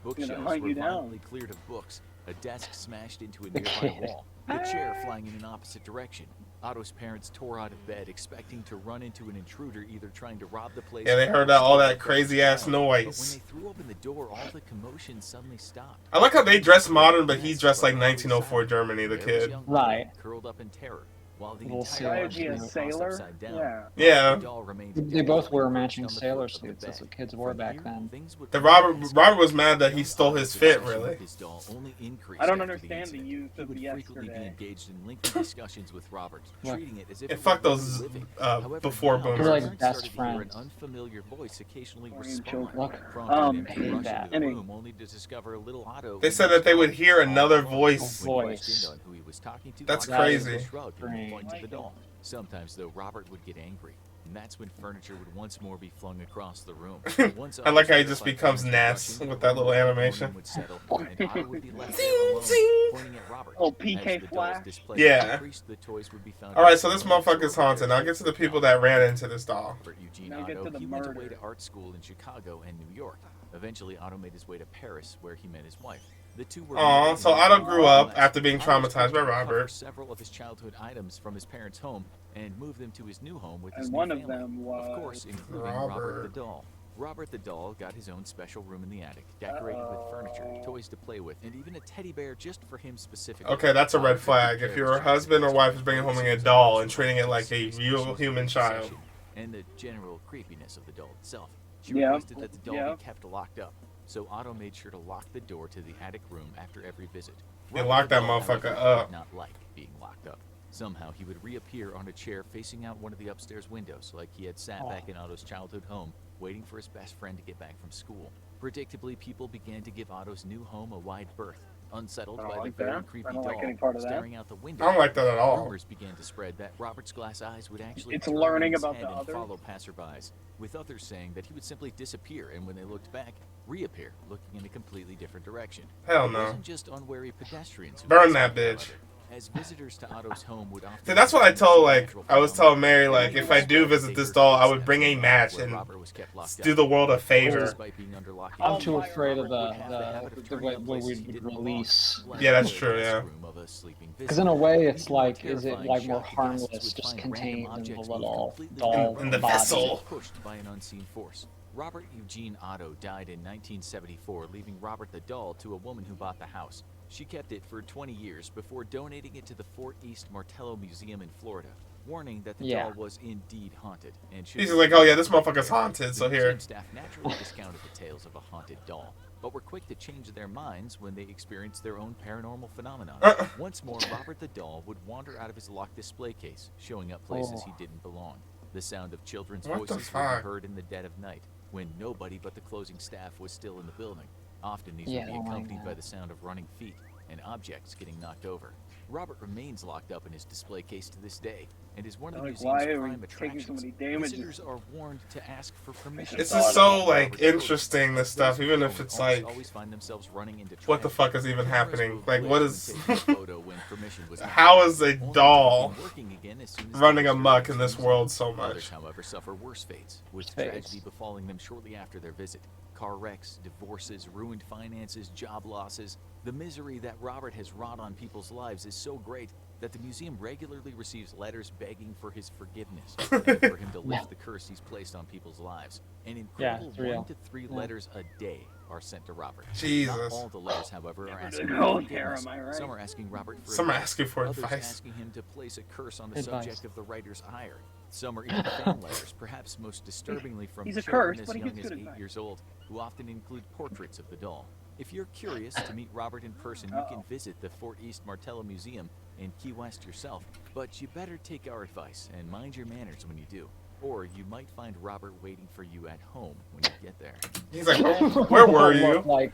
Bookshelves hunt were you down. violently cleared of books, a desk smashed into a nearby wall, the chair flying in an opposite direction. Otto's parents tore out of bed, expecting to run into an intruder either trying to rob the place. Yeah, they heard that all that crazy ass noise. But when they threw open the door, all the commotion suddenly stopped. I like how they dress modern, but he's dressed like 1904 Germany, the There was kid. young Right. Otto, curled up in terror, while the Little entire Why sailor is he a tossed sailor? upside down. Yeah. Yeah. The doll remained They both dead, wear perched matching on the sailor foot of the suits. That's bed. what kids wore From back here, then. things would The get Robert was mad that he stole his fit, really. His doll only increased I don't after understand the incident. youth He of would frequently be yesterday. engaged in lengthy discussions with Robert, What? treating it as if And it fuck were those living. However, before now, boomers. They're like parents best started to hear friends. An unfamiliar voice occasionally Or in respond, children. Look, prompting them to hate rush that. into the Any- room only to discover a little Otto. They in said his that they would car. hear another voice. When Voice. questioned on who he was talking to, That's Otto crazy. just shrugged and Strange. pointed to the doll. Sometimes, though, Robert would get angry, and that's when furniture would once more be flung across the room. Once I like how he Otto's just terrified becomes parents Ness would rush into with the that little room, the animation. morning would settle, and Otto would be left Zing, there alone, zing. pointing at Robert. Oh, As PK the doll's Flash? display Yeah. increased, the toys would be found Alright, in so this the drawer motherfucker's haunted. Now get to the people that ran into this doll. Robert Eugene Now get Otto, to the he went murder. away to art school in Chicago and New York. Eventually, Otto made his way to Paris, where he met his wife. The two were Aw, married so and Otto lived grew in up West. after being Otto was traumatized by able to recover Robert. several of his childhood items from his parents' home and move them to his new home with his And new one of family. them Of course, was including Robert Robert. the doll. Robert the doll got his own special room in the attic, decorated with furniture, toys to play with, and even a teddy bear just for him specifically. Okay, that's a red Otto took flag. good If care of your his husband or childhood wife is bringing home a doll and treating it like a real human child. and the general creepiness of the doll itself. She Yeah. requested that the doll Yeah. be kept locked up, so Otto made sure to lock the door to the attic room after every visit. You Robert lock the that doll, motherfucker however, up. did not like being locked up. Somehow he would reappear on a chair facing out one of the upstairs windows, like he had sat back in Otto's childhood home, waiting for his best friend to get back from school. Predictably, people began to give Otto's new home a wide berth. Unsettled I don't by the like very that. creepy I don't doll like any part of that. staring out the window, I don't like that at all. rumors began to spread that Robert's glass eyes would actually It's turn on learning his about head the and others. follow passerbys, with others saying that he would simply disappear and when they looked back, reappear, looking in a completely different direction. Hell It no. wasn't just unwary pedestrians who Burn got that spotted, bitch. however, as visitors to Otto's home would often See, that's what I told, like, I was telling Mary, like, They if I do visit this doll, I would bring a match where and Robert was kept locked do up. the world a favor. Despite being under lock and I'm Oh, key, too my afraid of Robert would have the habit of the turning way up we places he would didn't belong, release. like Yeah, that's the true, yeah. restroom of a sleeping Because in a visitor. way, it's Even more like, is it terrifying like more shot, the guests harmless, would just find contained random in the objects little completely doll In the body? vessel. Pushed by an unseen force. Robert Eugene Otto died in 1974, leaving Robert the doll to a woman who bought the house. She kept it for 20 years before donating it to the Fort East Martello Museum in Florida, warning that the Yeah. doll was indeed haunted. And should He's be like, oh yeah, this taken motherfucker's care of. haunted, The so museum here. staff naturally discounted the tales of a haunted doll, but were quick to change their minds when they experienced their own paranormal phenomenon. Once more, Robert the doll would wander out of his locked display case, showing up places he didn't belong. The sound of children's What the voices would fuck? be heard in the dead of night, when nobody but the closing staff was still in the building. Often these Yeah, would I be don't like accompanied by that. the sound of running feet and objects getting knocked over. Robert remains locked up in his display case to this day, and is one of the Like, museum's why are we prime taking so attractions. many damages? Visitors are warned to ask for permission. This is so, like, interesting, this stuff, even if it's like, Always find themselves running into what the traffic. fuck is even Cameras happening? will Like, glitch what when is... taking a photo when permission was not How given, is a only to doll begin working again as soon as running the amok visitor in this returns. world so Others, much? however, suffer worse fates, with Fates. tragedy befalling them shortly after their visit. car wrecks, divorces, ruined finances, job losses. The misery that Robert has wrought on people's lives is so great that the museum regularly receives letters begging for his forgiveness and for him to lift the curse he's placed on people's lives. An incredible it's real. 1 to 3 letters a day are sent to Robert. Jesus. Not all the letters, however, are asking Never for did forgiveness. am I right? Some are asking Robert for Some are advice. asking for Others advice. asking him to place a curse on the Advice. subject of the writer's ire. Some are even fan letters, perhaps most disturbingly from He's a children curse, as but he young gets as good 8 advice. years old, who often include portraits of the doll. If you're curious to meet Robert in person, you can visit the Fort East Martello Museum in Key West yourself, but you better take our advice and mind your manners when you do, or you might find Robert waiting for you at home when you get there. He's like, where were you? Like,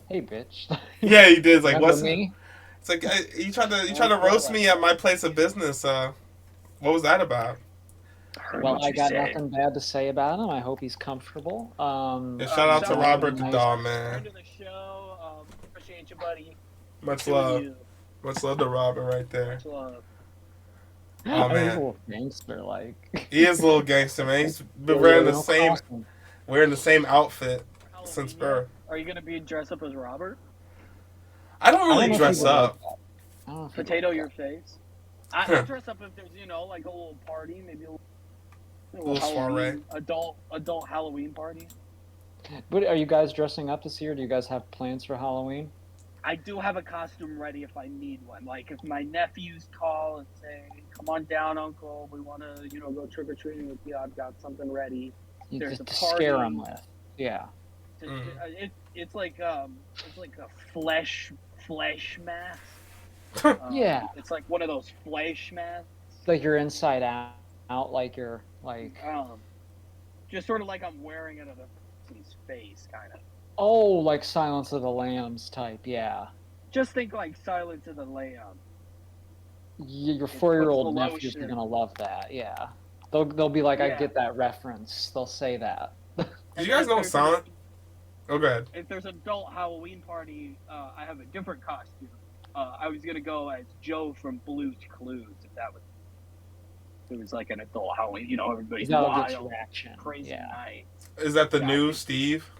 hey, bitch. Yeah, he did. Like, Remember what's me? It's like you tried to roast me at my place of business. What was that about? Well, I got nothing bad to say about him. I hope he's comfortable. Yeah, shout out to Robert the nice. Doll, Friend man. of the show. Appreciate you, buddy. Much Doing love. you. Much love to Robert right there. Much love. Oh, I mean, he's a man. little gangster, like. He is a little gangster, man. He's been wearing the same outfit since birth. Are you gonna be dressed up as Robert? I don't I don't really know if dress he would up. like that. I don't know if he would Potato like your that. face. I dress up if there's like a little party, maybe a little soiree. adult Halloween party. But are you guys dressing up this year? Do you guys have plans for Halloween? I do have a costume ready if I need one. Like if my nephews call and say, "Come on down, Uncle. We want to, go trick or treating with you." I've got something ready. There's Just a to party. scare him with. Yeah. It's like a flesh mask. Yeah. It's like one of those flesh masks. Like you're inside out, like you're like. Just sort of like I'm wearing it on a person's face, kind of. Oh, like Silence of the Lambs type, yeah. Just think like Silence of the Lamb. Your 4-year-old puts the nephews are lotion. gonna love that, yeah. They'll be like, I Yeah. get that reference. They'll say that. Do you guys know Silent? Oh, go ahead. If there's an adult Halloween party, I have a different costume. I was gonna go as Joe from Blue's Clues, if that was. It was like an adult Halloween, everybody's That'll get wild, your reaction. crazy Yeah. night. Is that the Yeah, new I Steve?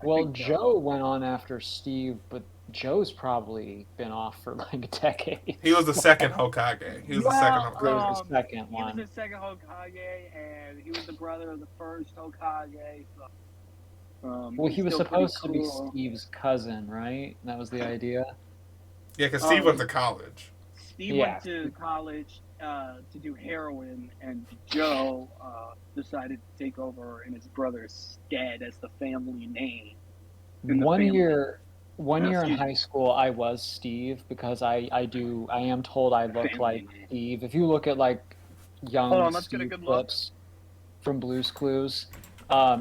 Well, think so. Joe went on after Steve, but Joe's probably been off for like a decade. He was the second Hokage. He was the second Hokage. He was the second He was one. the second Hokage, and he was the brother of the first Hokage. So, Well, he was still pretty supposed to be cool. Steve's cousin, right? That was the idea. Yeah, because Steve went to college. Steve Yeah. went to college to do heroin, and Joe decided to take over in his brother's stead as the family name. in the One family. year in Excuse high me. school, I was Steve because I am told I look Family like name. Steve. If you look at like young Hold on, let's get a Steve good look. clips from Blue's Clues,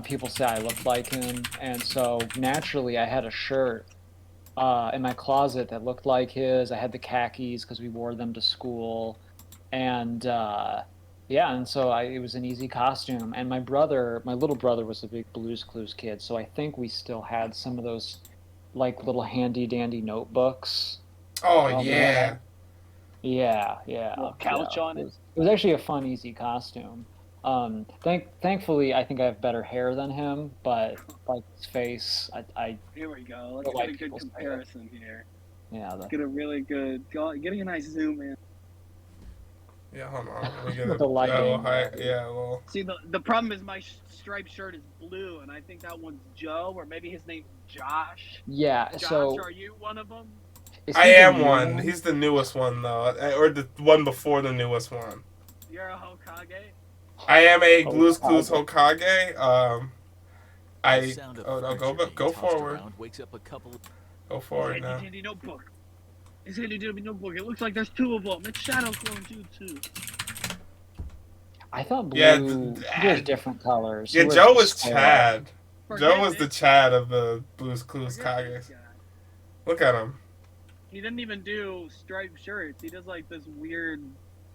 people say I look like him, and so naturally I had a shirt in my closet that looked like his. I had the khakis because we wore them to school, and and so it was an easy costume. And my little brother was a big Blue's Clues kid, so I think we still had some of those like little handy dandy notebooks. Oh, yeah. Yeah. Little couch on it. It was actually a fun, easy costume. Thankfully, I think I have better hair than him, but like his face, I Here we go. Let's But, get like, a good people say that. comparison here. yeah. Get a really good, getting a nice zoom in. Yeah, hold on. Let me get With it. the lighting. Yeah, well. See, the problem is my striped shirt is blue, and I think that one's Joe, or maybe his name's Josh. Yeah. Josh, So are you one of them? is I he the am new one. He's the newest one, though. Or the one before the newest one. You're a Hokage? I am a Hokage. Blue's Clues Hokage. The sound of furniture being Go tossed forward. around wakes up a couple of Go forward His now. handy notebook. His handy dandy notebook. It looks like there's two of them. It's Shadow Clone too. I thought Blue Yeah, he wears different colors. He Yeah, wears Joe the was square. Chad. Forget Joe was it. the Chad of the Blues Clues Forget this Kages. guy. Look at him. He didn't even do striped shirts. He does like this weird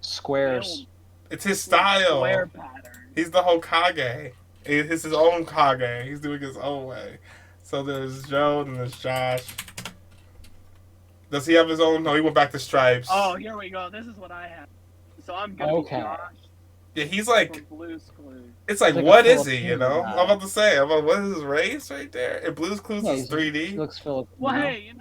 Squares. It's his style. square pattern. He's the Hokage. It's his own Kage. He's doing his own way. So there's Joe and there's Josh. Does he have his own? No, he went back to stripes. Oh, here we go. This is what I have. So I'm gonna Okay. be Josh. Yeah, he's like, from Blue's Clues. it's like, He's like a what is he, you Filipino know? guy. I'm about to say, what is his race right there? And Blue's Clues Yeah, is he 3D. looks Filipino. Well, hey,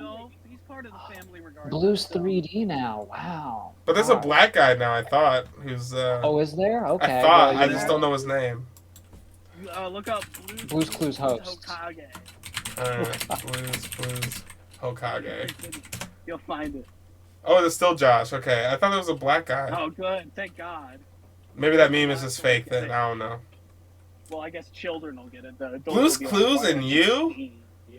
he's part of the family regardless. Blue's so. 3D now. Wow. But there's a Alright. black guy now, I thought, who's, Oh, is there? Okay. I thought, well, I just don't know his name. Look up Blue's Clues host. Hokage. Alright, Blues Hokage. You'll find it. Oh, it's still Josh. Okay, I thought it was a black guy. Oh, good. Thank God. Maybe that meme is just fake then. I don't know. Well, I guess children will get it. The adults Blue's will be Clues like, and you?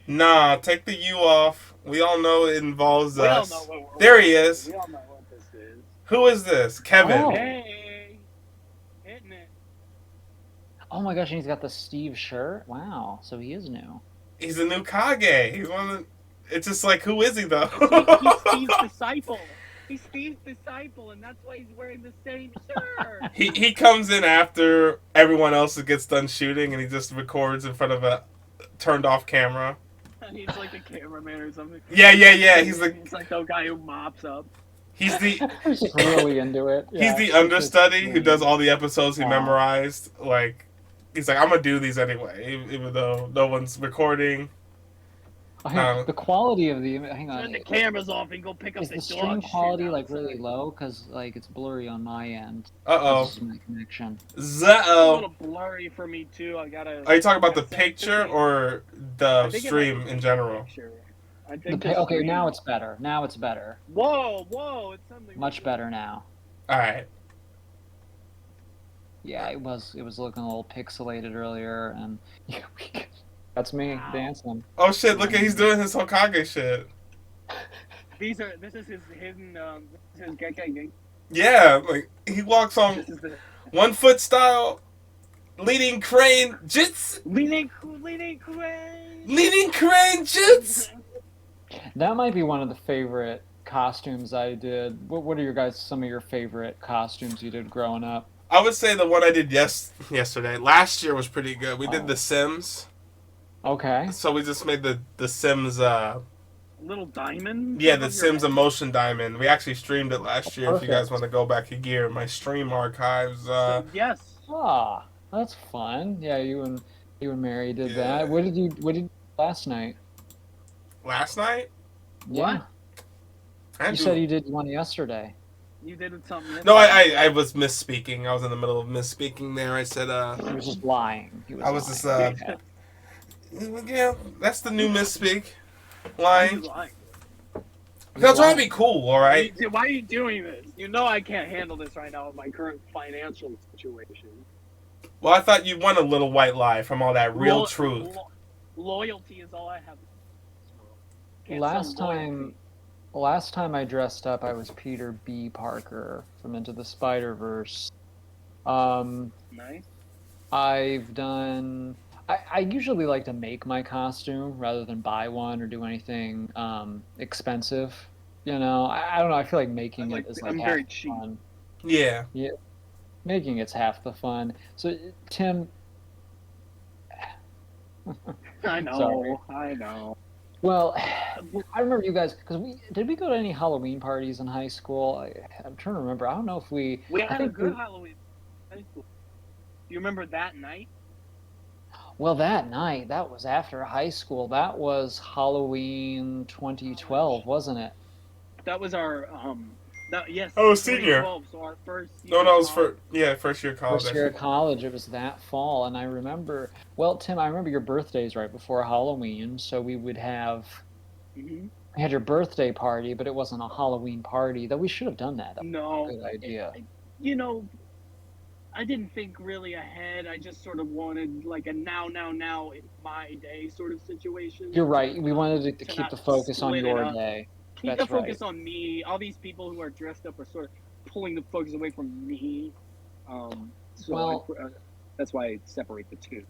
Nah, take the U off. We all know it involves We all us. know what we're There he is. We all know what this is. Who is this? Kevin. Oh. Hey, hitting it. Oh my gosh, and he's got the Steve shirt. Wow. So he is new. He's a new Kage. He's one of the... It's just like, who is he though? He's Steve's disciple. He's Steve's disciple, and that's why he's wearing the same shirt. He comes in after everyone else gets done shooting, and he just records in front of a turned off camera. And he's like a cameraman or something. Yeah. He's like the guy who mops up. He's the He's just really into it. he's Yeah, the it's understudy who does really- all the episodes he Wow. memorized. Like, he's like, I'm gonna do these anyway, even though no one's recording. Oh, hang on, the quality of the hang on. Turn the cameras off and go pick up Is the the dog stream shit quality like outside. really low? Cause like it's blurry on my end. Uh This is my connection. It's a oh. little blurry for me too. I gotta. Are you talking about the gotta send it to picture me. or I the think it stream might be in the general? picture. I The think okay, stream. now it's better. Now it's better. Whoa! It's suddenly Much better now. All right. Yeah, it was looking a little pixelated earlier, and that's me dancing. Oh shit! Look at he's doing his Hokage shit. This is his hidden. This is his Gekkei. Yeah, like he walks on This is the 1 foot style, leading crane jits, leaning crane. leading crane jits. That might be one of the favorite costumes I did. What are your guys? Some of your favorite costumes you did growing up? I would say the one I did yesterday. Last year was pretty good. We did The Sims. Okay. So we just made the Sims. Little diamond. Yeah, above the your Sims head? Emotion Diamond. We actually streamed it last year. If you guys Perfect. want to go back a year, my stream archives. Yes. Ah, that's fun. Yeah, you and Mary did Yeah. that. What did you do last night? Last night. Yeah. I You do- said you did one yesterday. You did something. No, I was misspeaking. I was in the middle of misspeaking there. I said He was just lying. I was just lying. yeah, that's the new misspeak Why are you line. lying? Because I'm trying to be cool, all right? Why are you doing this? You know I can't handle this right now with my current financial situation. Well, I thought you won a little white lie from all that real Lo- truth. Loyalty is all I have. Can't Last sell loyalty. Last time I dressed up, I was Peter B. Parker from Into the Spider-Verse. Nice. I've done. I usually like to make my costume rather than buy one or do anything expensive. You know, I don't know. I feel like making it is like I'm half very the cheap. fun. Yeah. Making it's half the fun. So, Tim. I know. Sorry. I know. Well, I remember you guys because did we go to any Halloween parties in high school? I'm trying to remember. I don't know if we. We I had a think good Halloween. High school. Do you remember that night? Well, that night, that was after high school. That was Halloween 2012, wasn't it? That was our yes. I was senior. 2012, so our first. No, year it was of first year of college. First year of college, it was that fall, and I remember. Well, Tim, I remember your birthday's right before Halloween, so we would have. Mhm. We had your birthday party, but it wasn't a Halloween party. Though we should have done that. That was No. a good idea. You know, I didn't think really ahead. I just sort of wanted like a now in my day sort of situation. You're right. We wanted to To keep not the focus on split it your up. day. Keep That's the focus on me. All these people who are dressed up are sort of pulling the focus away from me. So Well- that's why I separate the two.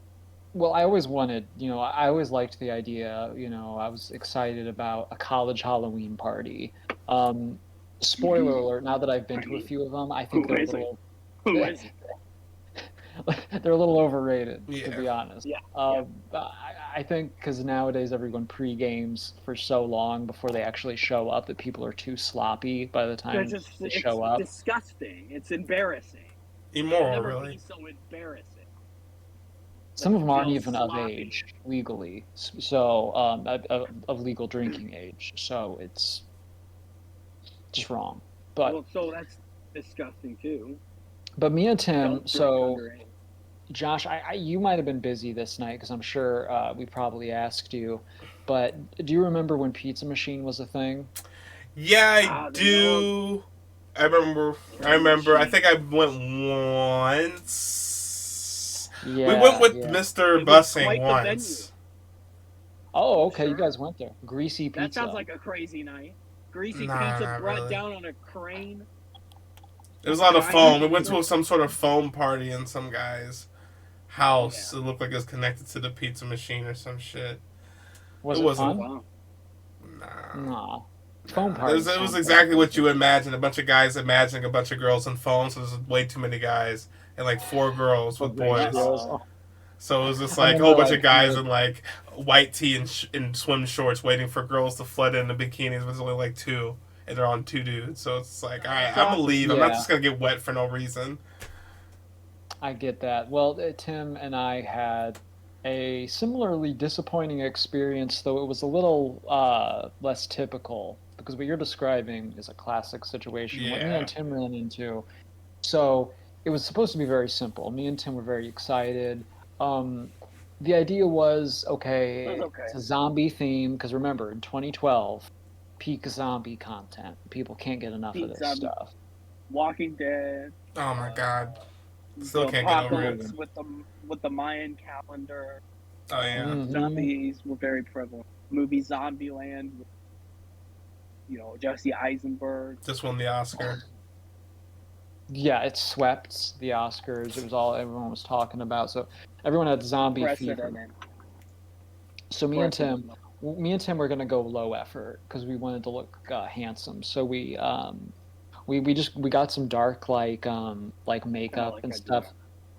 Well, I always wanted, I always liked the idea, I was excited about a college Halloween party. Spoiler alert, now that I've been to a few of them, I think Who they're a is it? little, Who is it? they're a little overrated, to Yeah. be honest. Yeah, I think because nowadays everyone pre-games for so long before they actually show up that people are too sloppy by the They're time just they it's show up. disgusting. It's embarrassing. Immoral, Never really. be so embarrassing. Some of them aren't Feel even of sloppy. age legally, so of legal drinking age. So it's just wrong. But Well, so that's disgusting too. me and Tim. Don't drink So underage. Josh, you might have been busy this night because I'm sure we probably asked you. But do you remember when Pizza Machine was a thing? Yeah, I Ah, the old do. I remember. I train remember. I machine. think I went once. We went Yeah, with yeah. Mr. It was Bussing quite the venue. once. Oh, Oh, okay. You sure. guys went there. Greasy That pizza. sounds like a crazy night. Greasy Nah, pizza not brought really. down on a crane. It was a lot of Giant foam. We went pizza. to some sort of foam party in some guy's house. Yeah. It looked like it was connected to the pizza machine or some shit. Was It it wasn't. Oh fun? wow. Nah. Nah. Foam Nah. parties It was sound exactly what you fun. imagine. A bunch of guys imagining a bunch of girls in foam, so there's way too many guys and like 4 girls Oh, with boys. ratios. Uh-oh. Oh, So it was just I like a remember whole bunch of like guys in like white tee and swim shorts waiting for girls to flood in the bikinis, but there's only like two. And they're on two dudes. So it's like, all right, I'm going to leave. I'm not yeah, just going to get wet for no reason. I get that. Well, Tim and I had a similarly disappointing experience, though it was a little less typical because what you're describing is a classic situation. What me and Yeah. Tim ran into. So it was supposed to be very simple. Me and Tim were very excited. Um, the idea was okay, That's okay. it's a zombie theme because remember in 2012, peak zombie content. People can't get enough of Peak this zombie. stuff. Walking Dead. Oh my god. The Still can't get over it. apocalypse with the Mayan calendar. Oh yeah. Mhm. Zombies were very prevalent. Movie Zombieland with, Jesse Eisenberg. Just won the Oscar. Yeah, it swept the Oscars. It was all everyone was talking about. So everyone had zombie fever. Precedent. So me and Tim were gonna go low effort because we wanted to look handsome. So we got some dark like makeup like and I do. stuff.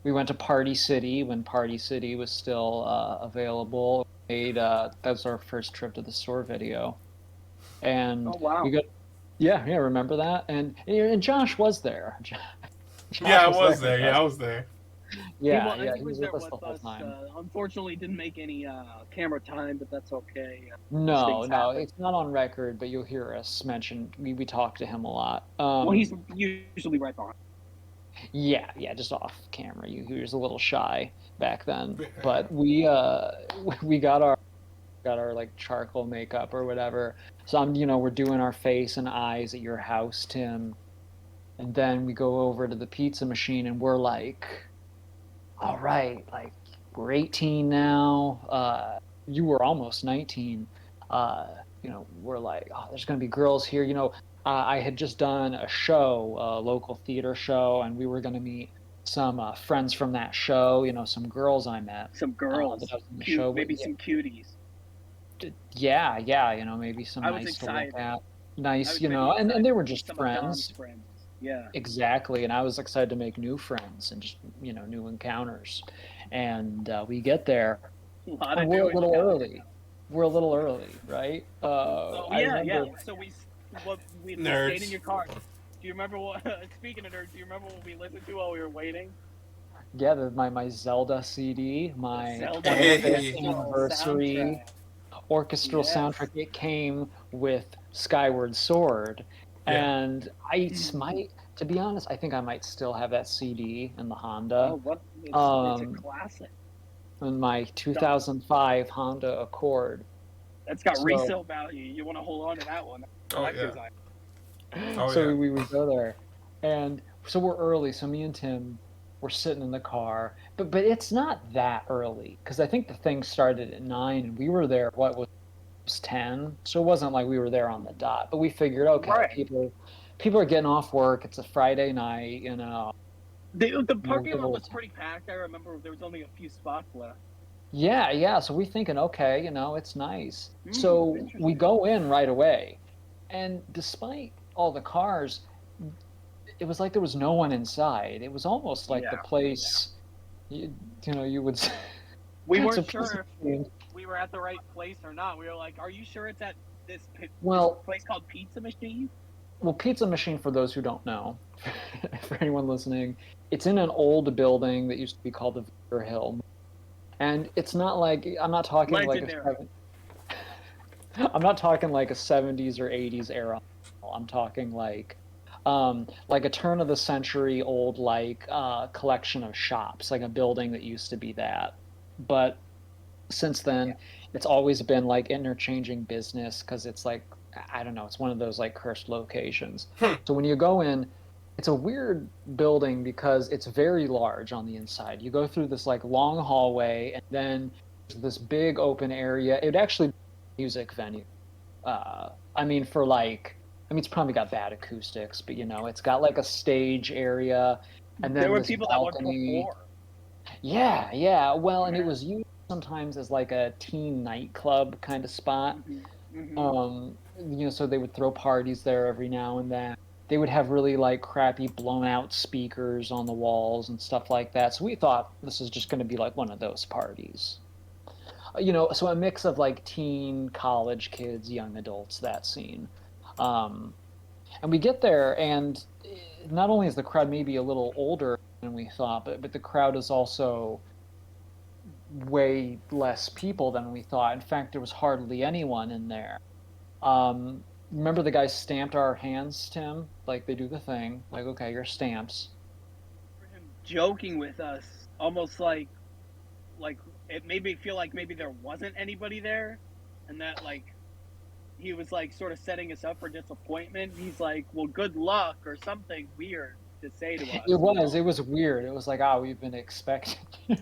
We went to Party City when Party City was still available. That's our first trip to the store video, and Oh wow. we got yeah, remember that? And Josh was there. Josh Yeah, I was with there. Yeah, us. I was there. Yeah, I think he was there with us the whole us. time. Unfortunately, didn't make any camera time, but that's okay. No, things happen. it's not on record, but you'll hear us mention. We talk to him a lot. Well, he's usually right behind. Yeah, just off camera. He was a little shy back then, but we got our like charcoal makeup or whatever. So we're doing our face and eyes at your house, Tim, and then we go over to the pizza machine and we're like, all right, like we're 18 now. You were almost 19. We're like, oh, there's gonna be girls here. I had just done a show, a local theater show, and we were gonna meet some friends from that show. Some girls I met. Some girls, that I was in the cute, show maybe with. some cuties. Yeah, maybe some I was nice to excited. look at. I Nice, was really and excited they were to meet just some of Don's friends. friends. Yeah. Exactly, and I was excited to make new friends and just new encounters. And we get there, A lot and of we're new a little encounters. early. We're a little early, right? Oh I yeah. remember. So we Nerds. stayed in your car. Do you remember what? Speaking of nerds, do you remember what we listened to while we were waiting? Yeah, my Zelda CD, my Zelda 25th Hey. anniversary orchestral Yes. soundtrack. It came with Skyward Sword, Yeah. and to be honest, I think I might still have that CD in the Oh, Honda. what? It's Um, a classic. in my 2005 Honda Accord. That's got So- resale value. You want to hold on to that one. Oh, Collector's yeah. item. Oh, So yeah. we would go there, and so we're early. So me and Tim were sitting in the car, but it's not that early because I think the thing started at 9, and we were there. What was 10? So it wasn't like we were there on the dot. But we figured, okay, Right. people are getting off work. It's a Friday night, The parking lot little was time. pretty packed. I remember there was only a few spots left. Yeah. So we thinking, okay, it's nice. So we Interesting. go in right away, and despite all the cars, it was like there was no one inside. It was almost like the Yeah. place, you would. We weren't So sure if we were at the right place or not. We were like, "Are you sure it's at this Well- place called Pizza Machine?" Well, Pizza Machine, for those who don't know, for anyone listening, it's in an old building that used to be called the Victor Hill. And it's not like, I'm not talking Legendary. I'm not talking like a 70s or 80s era. I'm talking like a turn of the century old collection of shops, like a building that used to be that. But since then, it's always been like interchanging business because it's like, I don't know, it's one of those like cursed locations. So when you go in, it's a weird building because it's very large on the inside. You go through this like long hallway, and then there's this big open area. It actually music venue. I mean, it's probably got bad acoustics, but it's got like a stage area, and then There were this people that would balcony. perform. Yeah, yeah. Well, and it Yeah. was used sometimes as like a teen nightclub kind of spot. So they would throw parties there every now and then. They would have really like crappy blown out speakers on the walls and stuff like that. So we thought this is just going to be like one of those parties. So a mix of like teen, college kids, young adults, that scene. Um, and we get there, and not only is the crowd maybe a little older than we thought, but the crowd is also way less people than we thought. In fact, there was hardly anyone in there. Remember the guy stamped our hands, Tim? Like they do the thing, like, okay, your stamps. Him joking with us, almost like it made me feel like maybe there wasn't anybody there, and that like he was like sort of setting us up for disappointment. He's like, "Well, good luck," or something weird to say to us. It was weird. It was like, we've been expecting you.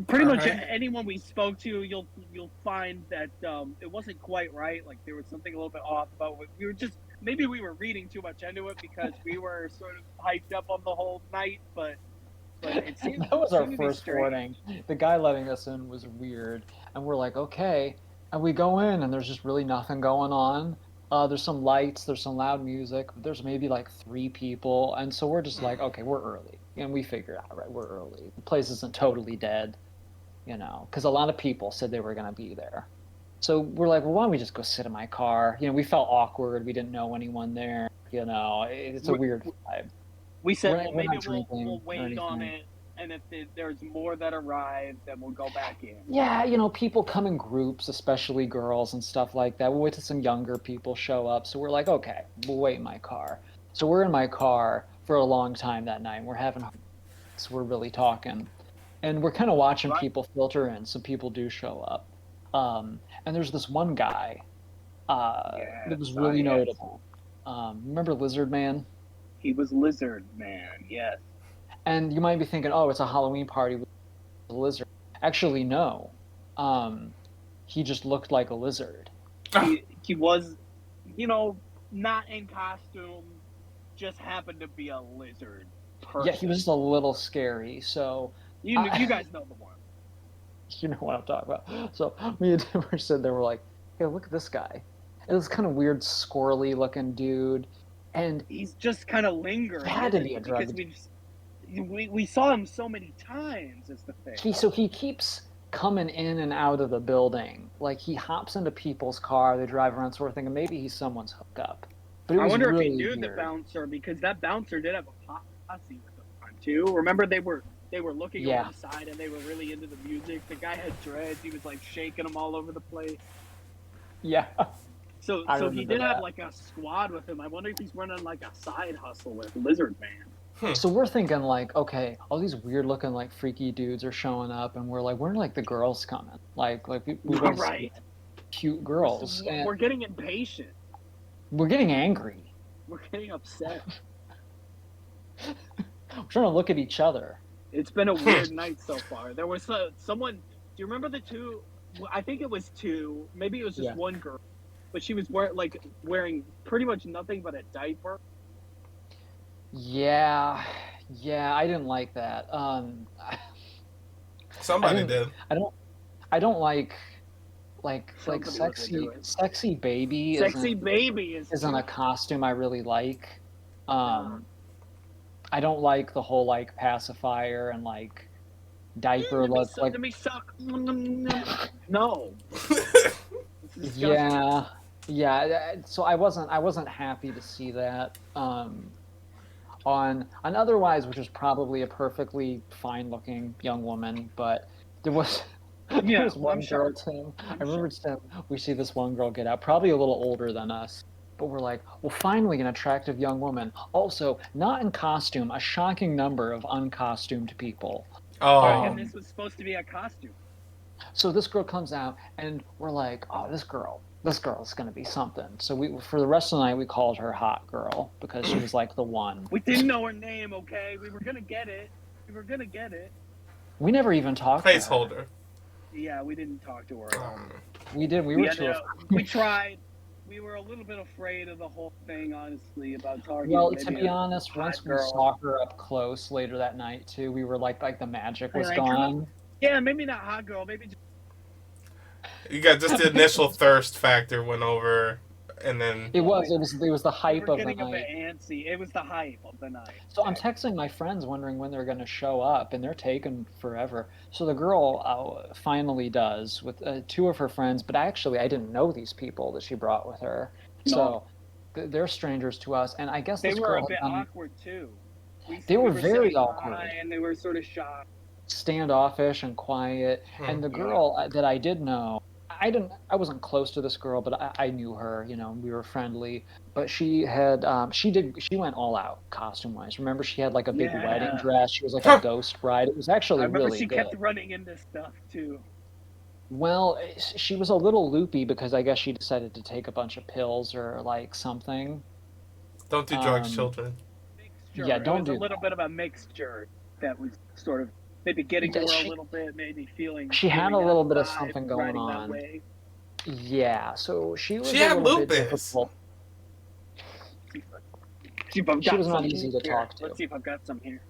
Pretty much anyone we spoke to, you'll find that it wasn't quite right. Like there was something a little bit off about what we were just. Maybe we were reading too much into it because we were sort of hyped up on the whole night, but it seemed that was our to be first strange. warning. The guy letting us in was weird, and we're like, okay, and we go in, and there's just really nothing going on. There's some lights, there's some loud music, but there's maybe like 3 people, and so we're just like, okay, we're early, and we figured out, right, we're early. The place isn't totally dead, because a lot of people said they were going to be there. So we're like, well, why don't we just go sit in my car? We felt awkward. We didn't know anyone there. It's a weird vibe. We said, We're well, not maybe drinking we'll or wait on anything. it, and if there's more that arrive, then we'll go back in. Yeah, people come in groups, especially girls and stuff like that. We'll wait till some younger people show up. So we're like, okay, we'll wait in my car. So we're in my car for a long time that night. So we're really talking. And we're kind of watching people filter in. Some people do show up. And there's this one guy that was really notable. Remember Lizard Man? He was Lizard Man, yes. And you might be thinking, oh, it's a Halloween party with a lizard. Actually, no. He just looked like a lizard. He was, not in costume, just happened to be a lizard person. Yeah, he was just a little scary. So you guys know the one. You know what I'm talking about. So me and Tim were sitting there, we're like, hey, look at this guy. And this kind of weird, squirrely looking dude. And he's just kind of lingering. He had to be a drug. Because we saw him so many times, is the thing. So he keeps coming in and out of the building. Like he hops into people's car, they drive around sort of thing, and maybe he's someone's hookup. But I wonder really if he knew weird. the bouncer, because that bouncer did have a posse with him too. Remember they were looking over the side and they were really into the music. The guy had dreads. He was like shaking them all over the place. Yeah. So he did have like a squad with him. I wonder if he's running like a side hustle with Lizard Man. So we're thinking like, okay, all these weird looking like freaky dudes are showing up, and we're like, when are like the girls coming? Like we want to see cute girls. So we're getting impatient. We're getting angry. We're getting upset. We're trying to look at each other. It's been a weird night so far. There was someone. Do you remember the two? I think it was 2. Maybe it was just one girl, but she was wearing pretty much nothing but a diaper. Yeah, I didn't like that. Somebody did. I don't like sexy baby. Sexy baby isn't a costume I really like. I don't like the whole like pacifier and like diaper look. Like let me suck. No. Yeah. Yeah, so I wasn't happy to see that. On otherwise, which was probably a perfectly fine looking young woman, but there was there Yeah, was well, I'm one girl, sure. Tim. I I'm remember sure. Tim, we see this one girl get out, probably a little older than us, but we're like, well, finally an attractive young woman. Also, not in costume, a shocking number of uncostumed people. Yeah, and Oh, this was supposed to be a costume. So this girl comes out, and we're like, "Oh, this girl is gonna be something." So we, for the rest of the night, we called her Hot Girl because she was like the one. We didn't know her name, okay? We were gonna get it. We were gonna get it. We never even talked to her. placeholder. Yeah, we didn't talk to her at all. We did. We We were ended too. up. We tried. We were a little bit afraid of the whole thing, honestly, about talking. Well, to Maybe be a honest, hot once we girl. saw her up close later that night too, we were like the magic was Like, gone. yeah, maybe not hot girl. Maybe just You got just the initial thirst factor went over, and then It was the we hype were of the getting a bit night. antsy. It was the hype of the night. So I'm texting my friends wondering when they're going to show up, and they're taking forever. So the girl finally does with two of her friends, but I didn't know these people that she brought with her. No. So they're strangers to us, and I guess They this were a girl bit had done awkward too. They We were were very saying awkward, hi, and they were sort of shocked. standoffish and quiet. And the Yeah. girl that I did know, I wasn't close to this girl, but I knew her. You know, we were friendly. But she went all out costume wise. Remember, she had like a big wedding Yeah. dress. She was like a ghost bride. It was I actually remember really she good. kept running into stuff too. Well, she was a little loopy because I guess she decided to take a bunch of pills or like something. don't do drugs, Um, children. Mixture. yeah, It don't was a do little bit of a mixture that was sort of maybe getting to that. her a little bit, maybe She had a feeling little that bit of vibe, something going riding that on. way. Yeah, so she She was a had little bit lupus. difficult. See if I've She got was not some easy to here. talk to. Let's see if I've got some here.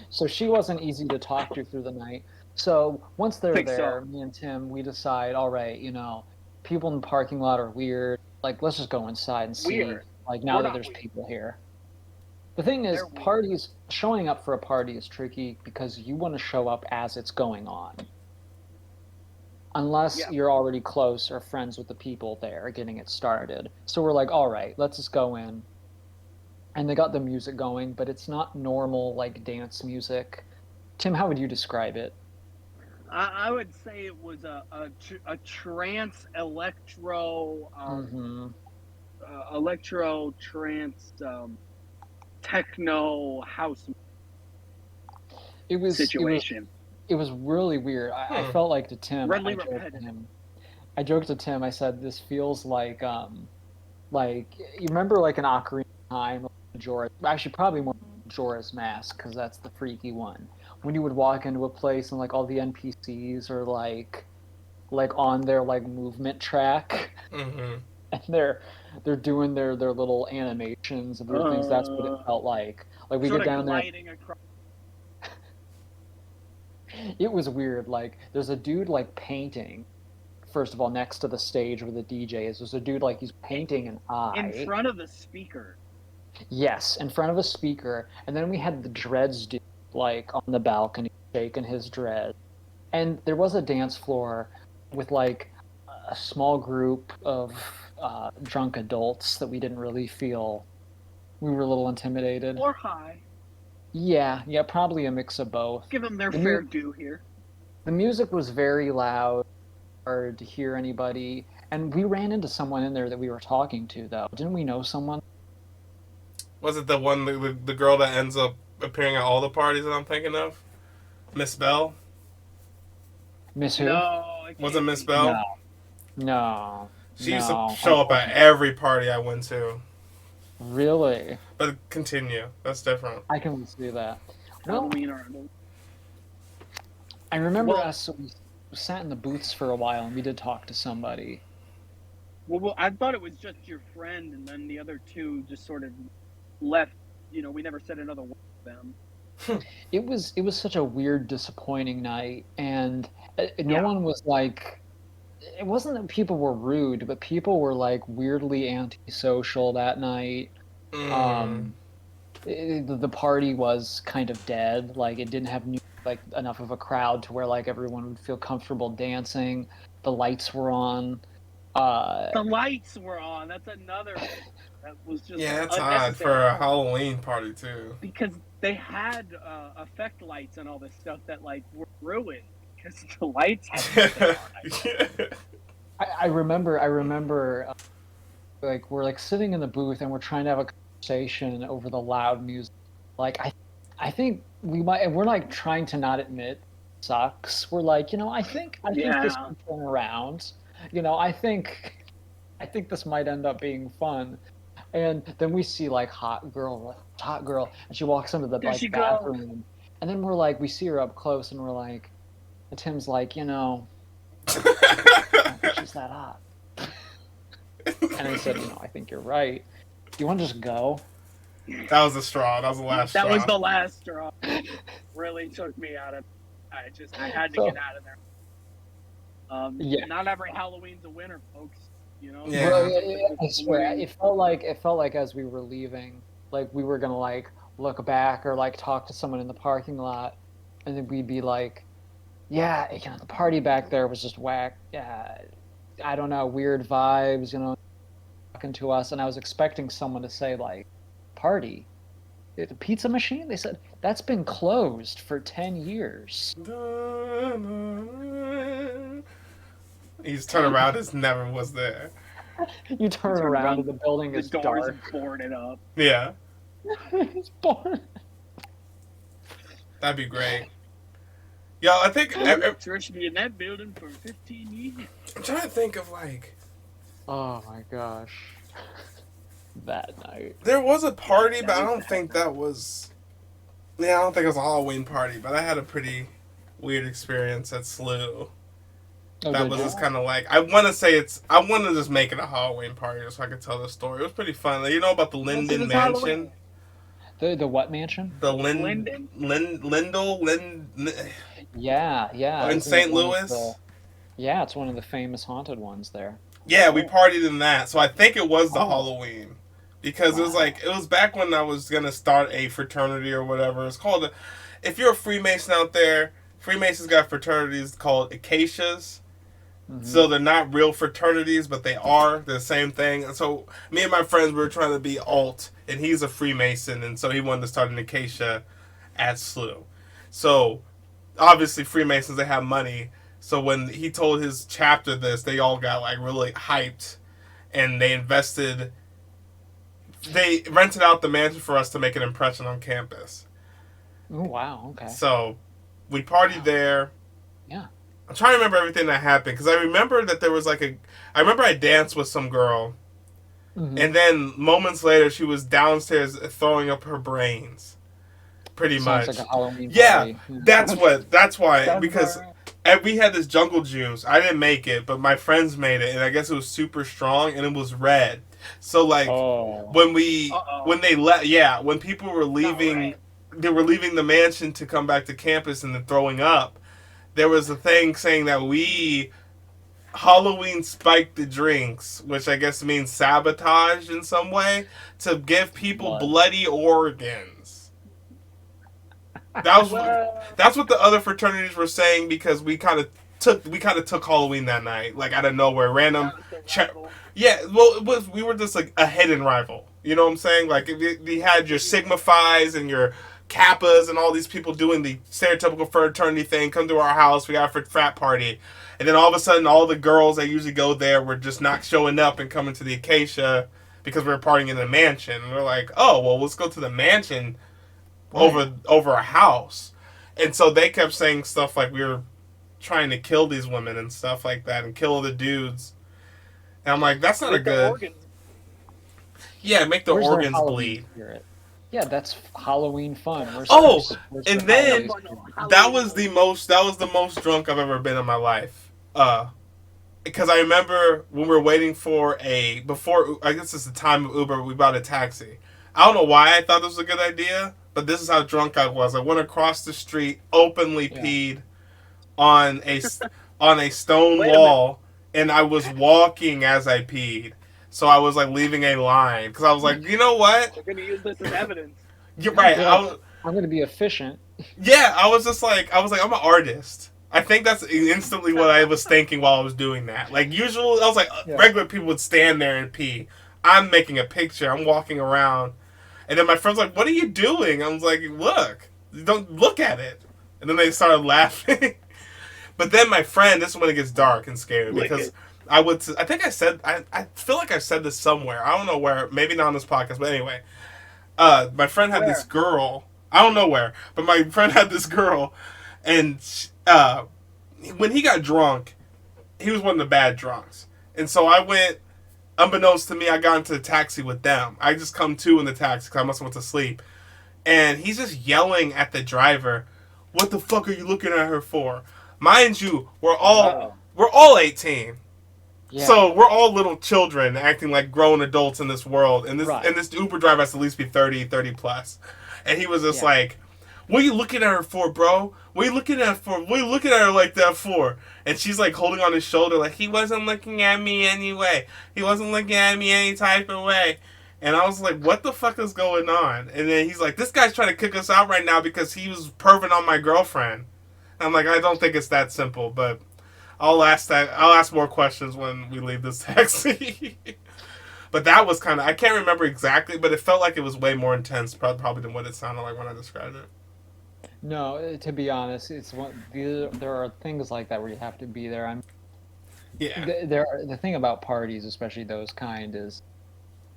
So she wasn't easy to talk to through the night. So once they're Think so. there, me and Tim, we decide, all right, people in the parking lot are weird. Like, let's just go inside and see. Weird. Like, now We're that not there's weird. people here. The thing is, They're weird. showing up for a party is tricky because you want to show up as it's going on. Unless Yeah. you're already close or friends with the people there getting it started. So we're like, all right, let's just go in. And they got the music going, but it's not normal, like, dance music. Tim, how would you describe it? I would say it was a trance electro electro trance techno house It was situation. It was really weird. I felt like to Tim. Really I joked to repetitive. him. I joked to Tim. I said, "This feels like you remember like an Ocarina of Time, Majora's. Actually, probably more Majora's Mask because that's the freaky one. When you would walk into a place and like all the NPCs are like on their like movement track, Mm-hmm. and they're doing their little animations and weird things. That's what it felt like. Like we Sort get of down there. gliding across. It was weird. Like there's a dude like painting. First of all, next to the stage where the DJ is, there's a dude like he's painting an eye. In front of the speaker. Yes, in front of a speaker. And then we had the dreads dude like on the balcony shaking his dreads. And there was a dance floor with like a small group of drunk adults that we didn't really feel. We were a little intimidated. Or high. Yeah, probably a mix of both. Give them their The fair mu- due here. The music was very loud, hard to hear anybody. And we ran into someone in there that we were talking to, though. Didn't we know someone? Was it the one the girl that ends up appearing at all the parties that I'm thinking of? Miss Bell? Miss who? No. Was it Miss Bell? No. She used no, to show up at every party I went to. Really? But continue. That's different. I can see that. Well, Halloween or I remember Well- us. We sat in the booths for a while, and we did talk to somebody. well, I thought it was just your friend, and then the other two just sort of left. We never said another word to them. It was such a weird, disappointing night, and no Yeah. one was like. It wasn't that people were rude, but people were like weirdly antisocial that night. The party was kind of dead. Like it didn't have like enough of a crowd to where like everyone would feel comfortable dancing. The lights were on. The lights were on. That's another thing that was just That's odd unnecessary. for a Halloween party too. Because they had effect lights and all this stuff that like were ruined because the lights had I remember, like we're like sitting in the booth and we're trying to have a conversation over the loud music. Like I think we might, and we're like trying to not admit it sucks. We're like, I think this can turn around. I think this might end up being fun. And then we see like hot girl, and she walks into the bathroom, and then we're like, we see her up close, and we're like, and Tim's like, I don't think she's that hot. And I said, I think you're right. Do you want to just go? That was the straw. That was the last straw. That was the last straw. Really took me out of. I had to get out of there. Not every Halloween's a winner, folks. Yeah. Well, I swear, it felt like as we were leaving, like we were gonna like look back or like talk to someone in the parking lot, and then we'd be like, yeah, the party back there was just whack. Yeah, I don't know, weird vibes, talking to us, and I was expecting someone to say like, party, the pizza machine. They said that's been closed for 10 years. You just turn around, it never was there. You turn around and the building is dark. The doors boarded up. Yeah. It's boarded. That'd be great. Yo, I think... Church be in that building for 15 years. I'm trying to think of, like... Oh, my gosh. That night. There was a party, but I don't think that was... Yeah, I don't think it was a Halloween party, but I had a pretty weird experience at SLU. That was just kind of like, I want to just make it a Halloween party so I could tell the story. It was pretty fun. You know about the Linden Mansion? The what mansion? The Lindell? Yeah. In St. Louis? Yeah, it's one of the famous haunted ones there. Yeah, we partied in that. So I think it was the Halloween. Because it was back when I was going to start a fraternity or whatever. It's called, if you're a Freemason out there, Freemasons got fraternities called Acacias. Mm-hmm. So they're not real fraternities, but they are. They're the same thing. And so me and my friends, we were trying to be alt, and he's a Freemason, and so he wanted to start an Acacia at SLU. So obviously Freemasons, they have money. So when he told his chapter this, they all got like really hyped, and they rented out the mansion for us to make an impression on campus. Oh, wow. Okay. So we partied there. Yeah. I'm trying to remember everything that happened, because I remember that there was I remember I danced with some girl, and then moments later she was downstairs throwing up her brains. Pretty much. Like a Halloween party. That's why, That's because we had this jungle juice. I didn't make it, but my friends made it, and I guess it was super strong, and it was red. So when people were leaving, they were leaving the mansion to come back to campus and then throwing up. There was a thing saying that we Halloween spiked the drinks, which I guess means sabotage in some way, to give people bloody organs. That's what the other fraternities were saying, because we kind of took Halloween that night, like out of nowhere, random. We were just like a hidden rival. You know what I'm saying? Like you had your Sigma Phi's and your Kappas and all these people doing the stereotypical fraternity thing, come to our house, we got a frat party, and then all of a sudden all the girls that usually go there were just not showing up and coming to the Acacia because we were partying in the mansion. And we're like, oh, well, let's go to the mansion over a house. And so they kept saying stuff like we were trying to kill these women and stuff like that, and kill the dudes. And I'm like, that's not a good... Yeah, make the organs bleed. Spirit? Yeah, that's Halloween fun. And then that was the most drunk I've ever been in my life. Because I remember when we were waiting for I guess it's the time of Uber, we bought a taxi. I don't know why I thought this was a good idea, but this is how drunk I was. I went across the street, openly peed on a stone wall, and I was walking as I peed. So I was like leaving a line, because I was like, you know what? We're going to use this as evidence. You're right. I'm going to be efficient. Yeah, I was like, I'm an artist. I think that's instantly what I was thinking while I was doing that. Like, usually, I was like, regular people would stand there and pee. I'm making a picture. I'm walking around. And then my friend's like, what are you doing? I was like, look. Don't look at it. And then they started laughing. But then my friend, this is when it gets dark and scary. Because I feel like I said this somewhere. I don't know where. Maybe not on this podcast. But anyway. My friend had this girl. I don't know where. But my friend had this girl. And when he got drunk, he was one of the bad drunks. And so I went, unbeknownst to me, I got into the taxi with them. I just come to in the taxi because I must have went to sleep. And he's just yelling at the driver, what the fuck are you looking at her for? Mind you, we're all 18. Yeah. So we're all little children acting like grown adults in this world. And this Uber driver has to at least be 30 plus. And he was just like, what are you looking at her for, bro? What are you looking at her for? What are you looking at her like that for? And she's like holding on his shoulder like, he wasn't looking at me anyway. He wasn't looking at me any type of way. And I was like, what the fuck is going on? And then he's like, this guy's trying to kick us out right now because he was perving on my girlfriend. And I'm like, I don't think it's that simple, but I'll ask more questions when we leave this taxi. But that was kind of, I can't remember exactly, but it felt like it was way more intense probably than what it sounded like when I described it. No, to be honest, there are things like that where you have to be there. The thing about parties, especially those kind, is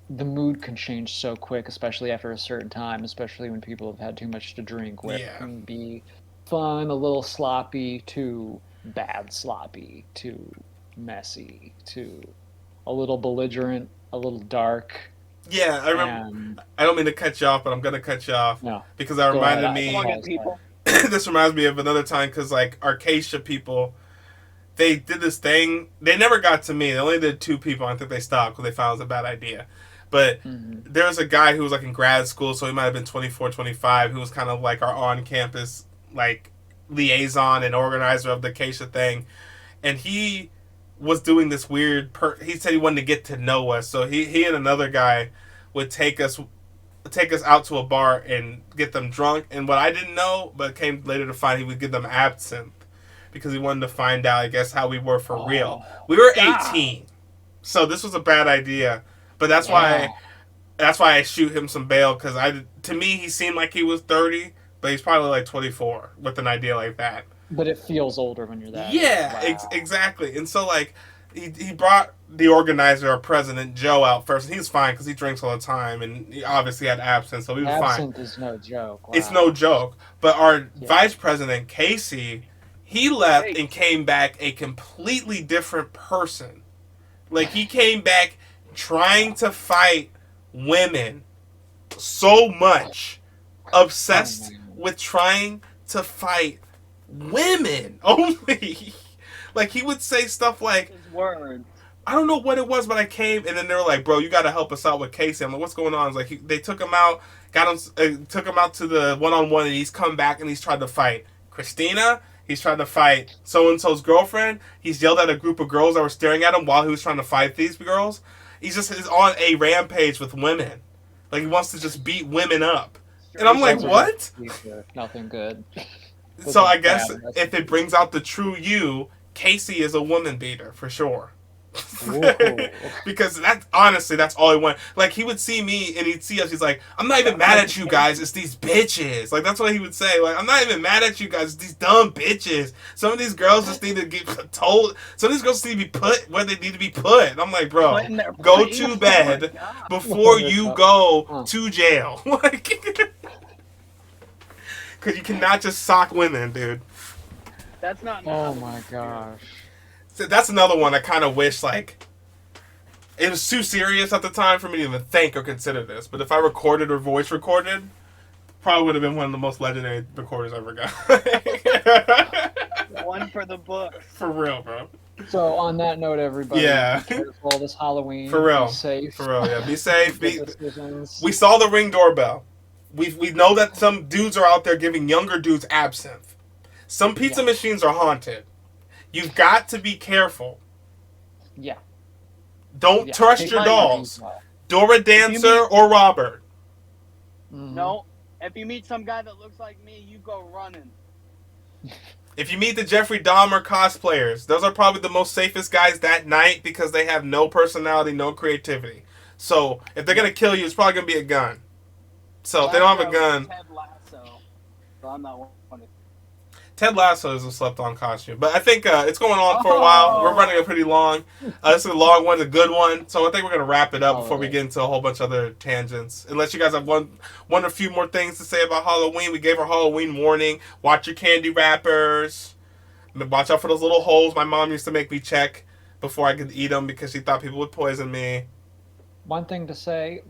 the mood can change so quick, especially after a certain time, especially when people have had too much to drink, where it can be fun, a little sloppy, to bad sloppy, to messy, to a little belligerent, a little dark. Yeah, I remember. I don't mean to cut you off, but I'm going to cut you off. No. Because that reminded me. This reminds me of another time because, like, Arcacia people, they did this thing. They never got to me. They only did 2 people. I think they stopped because they found it was a bad idea. But there was a guy who was like in grad school, so he might have been 24, 25, who was kind of like our on-campus like liaison and organizer of the Acacia thing. And he was doing this weird... he said he wanted to get to know us. So he and another guy would take us out to a bar and get them drunk. And what I didn't know, but came later to find, he would give them absinthe. Because he wanted to find out, I guess, how we were for real. We were 18. So this was a bad idea. But that's why I shoot him some bail, because to me he seemed like he was 30, but he's probably like 24 with an idea like that. But it feels older when you're that. Yeah, exactly. And so like he brought the organizer, our president Joe, out first, and he was fine because he drinks all the time, and he obviously had absinthe, so he was fine. Absinthe is no joke. Wow. It's no joke. But our vice president Casey, he left and came back a completely different person. Like he came back trying to fight women so much, obsessed with trying to fight women only. Like he would say stuff like, his words. I don't know what it was, but I came, and then they were like, bro, you got to help us out with Casey. I'm like, what's going on? It's like they took him out, took him out to the one-on-one, and he's come back and he's tried to fight Christina. He's trying to fight so-and-so's girlfriend. He's yelled at a group of girls that were staring at him while he was trying to fight these girls. He's just on a rampage with women. Like, he wants to just beat women up. And I'm like, what? Nothing good. So I guess if it brings out the true you, Casey is a woman beater, for sure. Because that's all he wanted. Like, he would see me and he'd see us. He's like, I'm not even mad at you guys. It's these bitches. Like, that's what he would say. Like, I'm not even mad at you guys. It's these dumb bitches. Some of these girls just need to get told. Some of these girls need to be put where they need to be put. And I'm like, bro, go to bed before you go to jail. Like, because you cannot just sock women, dude. That's not. Oh my gosh. That's another one I kind of wish, like, it was too serious at the time for me to even think or consider this. But if I recorded or voice recorded, probably would have been one of the most legendary recorders I ever got. One for the book. For real, bro. So on that note, everybody, be careful this Halloween. For real. Be safe. For real, yeah. Be safe. We saw the Ring doorbell. We know that some dudes are out there giving younger dudes absinthe. Some pizza machines are haunted. You've got to be careful. Yeah. Don't trust your dolls. Dora Dancer or Robert. No. If you meet some guy that looks like me, you go running. If you meet the Jeffrey Dahmer cosplayers, those are probably the most safest guys that night because they have no personality, no creativity. So if they're gonna kill you, it's probably gonna be a gun. So if they don't have a gun, Ted Lasso. So I'm not one of Ted Lasso is a slept-on costume. But I think it's going on for a while. We're running a pretty long. This is a long one, a good one. So I think we're gonna wrap it up before we get into a whole bunch of other tangents. Unless you guys have one or few more things to say about Halloween. We gave our Halloween warning. Watch your candy wrappers. Watch out for those little holes my mom used to make me check before I could eat them because she thought people would poison me. One thing to say,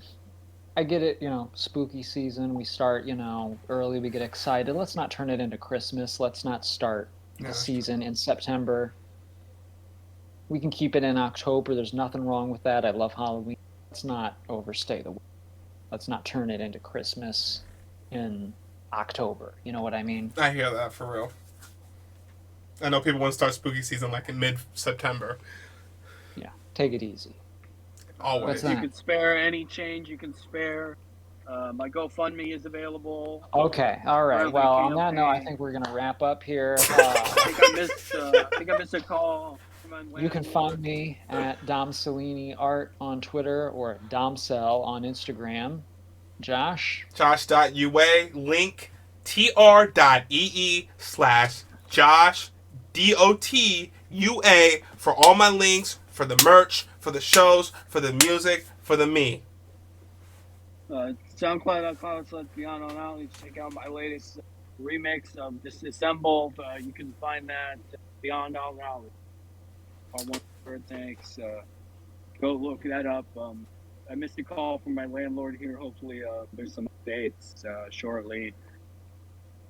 I get it, spooky season. We start, early, we get excited. Let's not turn it into Christmas. Let's not start the season in September. We can keep it in October. There's nothing wrong with that. I love Halloween. Let's not overstay the. Let's not turn it into Christmas in October. You know what I mean? I hear that for real. I know people want to start spooky season like in mid-September. Yeah, take it easy. Always. you can spare any change you can spare. My GoFundMe is available. Okay, all right. Well, on that note, I think we're going to wrap up here. I think I missed a call. You can find me at Dom Cellini Art on Twitter or Domcell on Instagram. Josh? Josh.ua, linktr.ee/joshdotua for all my links, for the merch, for the shows, for the music, for the me. Soundcloud.com/Beyond on Out. Check out my latest remix of Disassembled. You can find that Beyond Out Now. Our one word thanks. Go look that up. I missed a call from my landlord here. Hopefully, there's some updates shortly.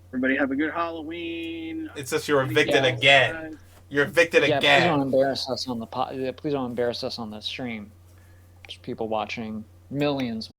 Everybody have a good Halloween. It's just you're evicted again. You're evicted again. Please don't embarrass us on the please don't embarrass us on the stream. There's people watching, millions.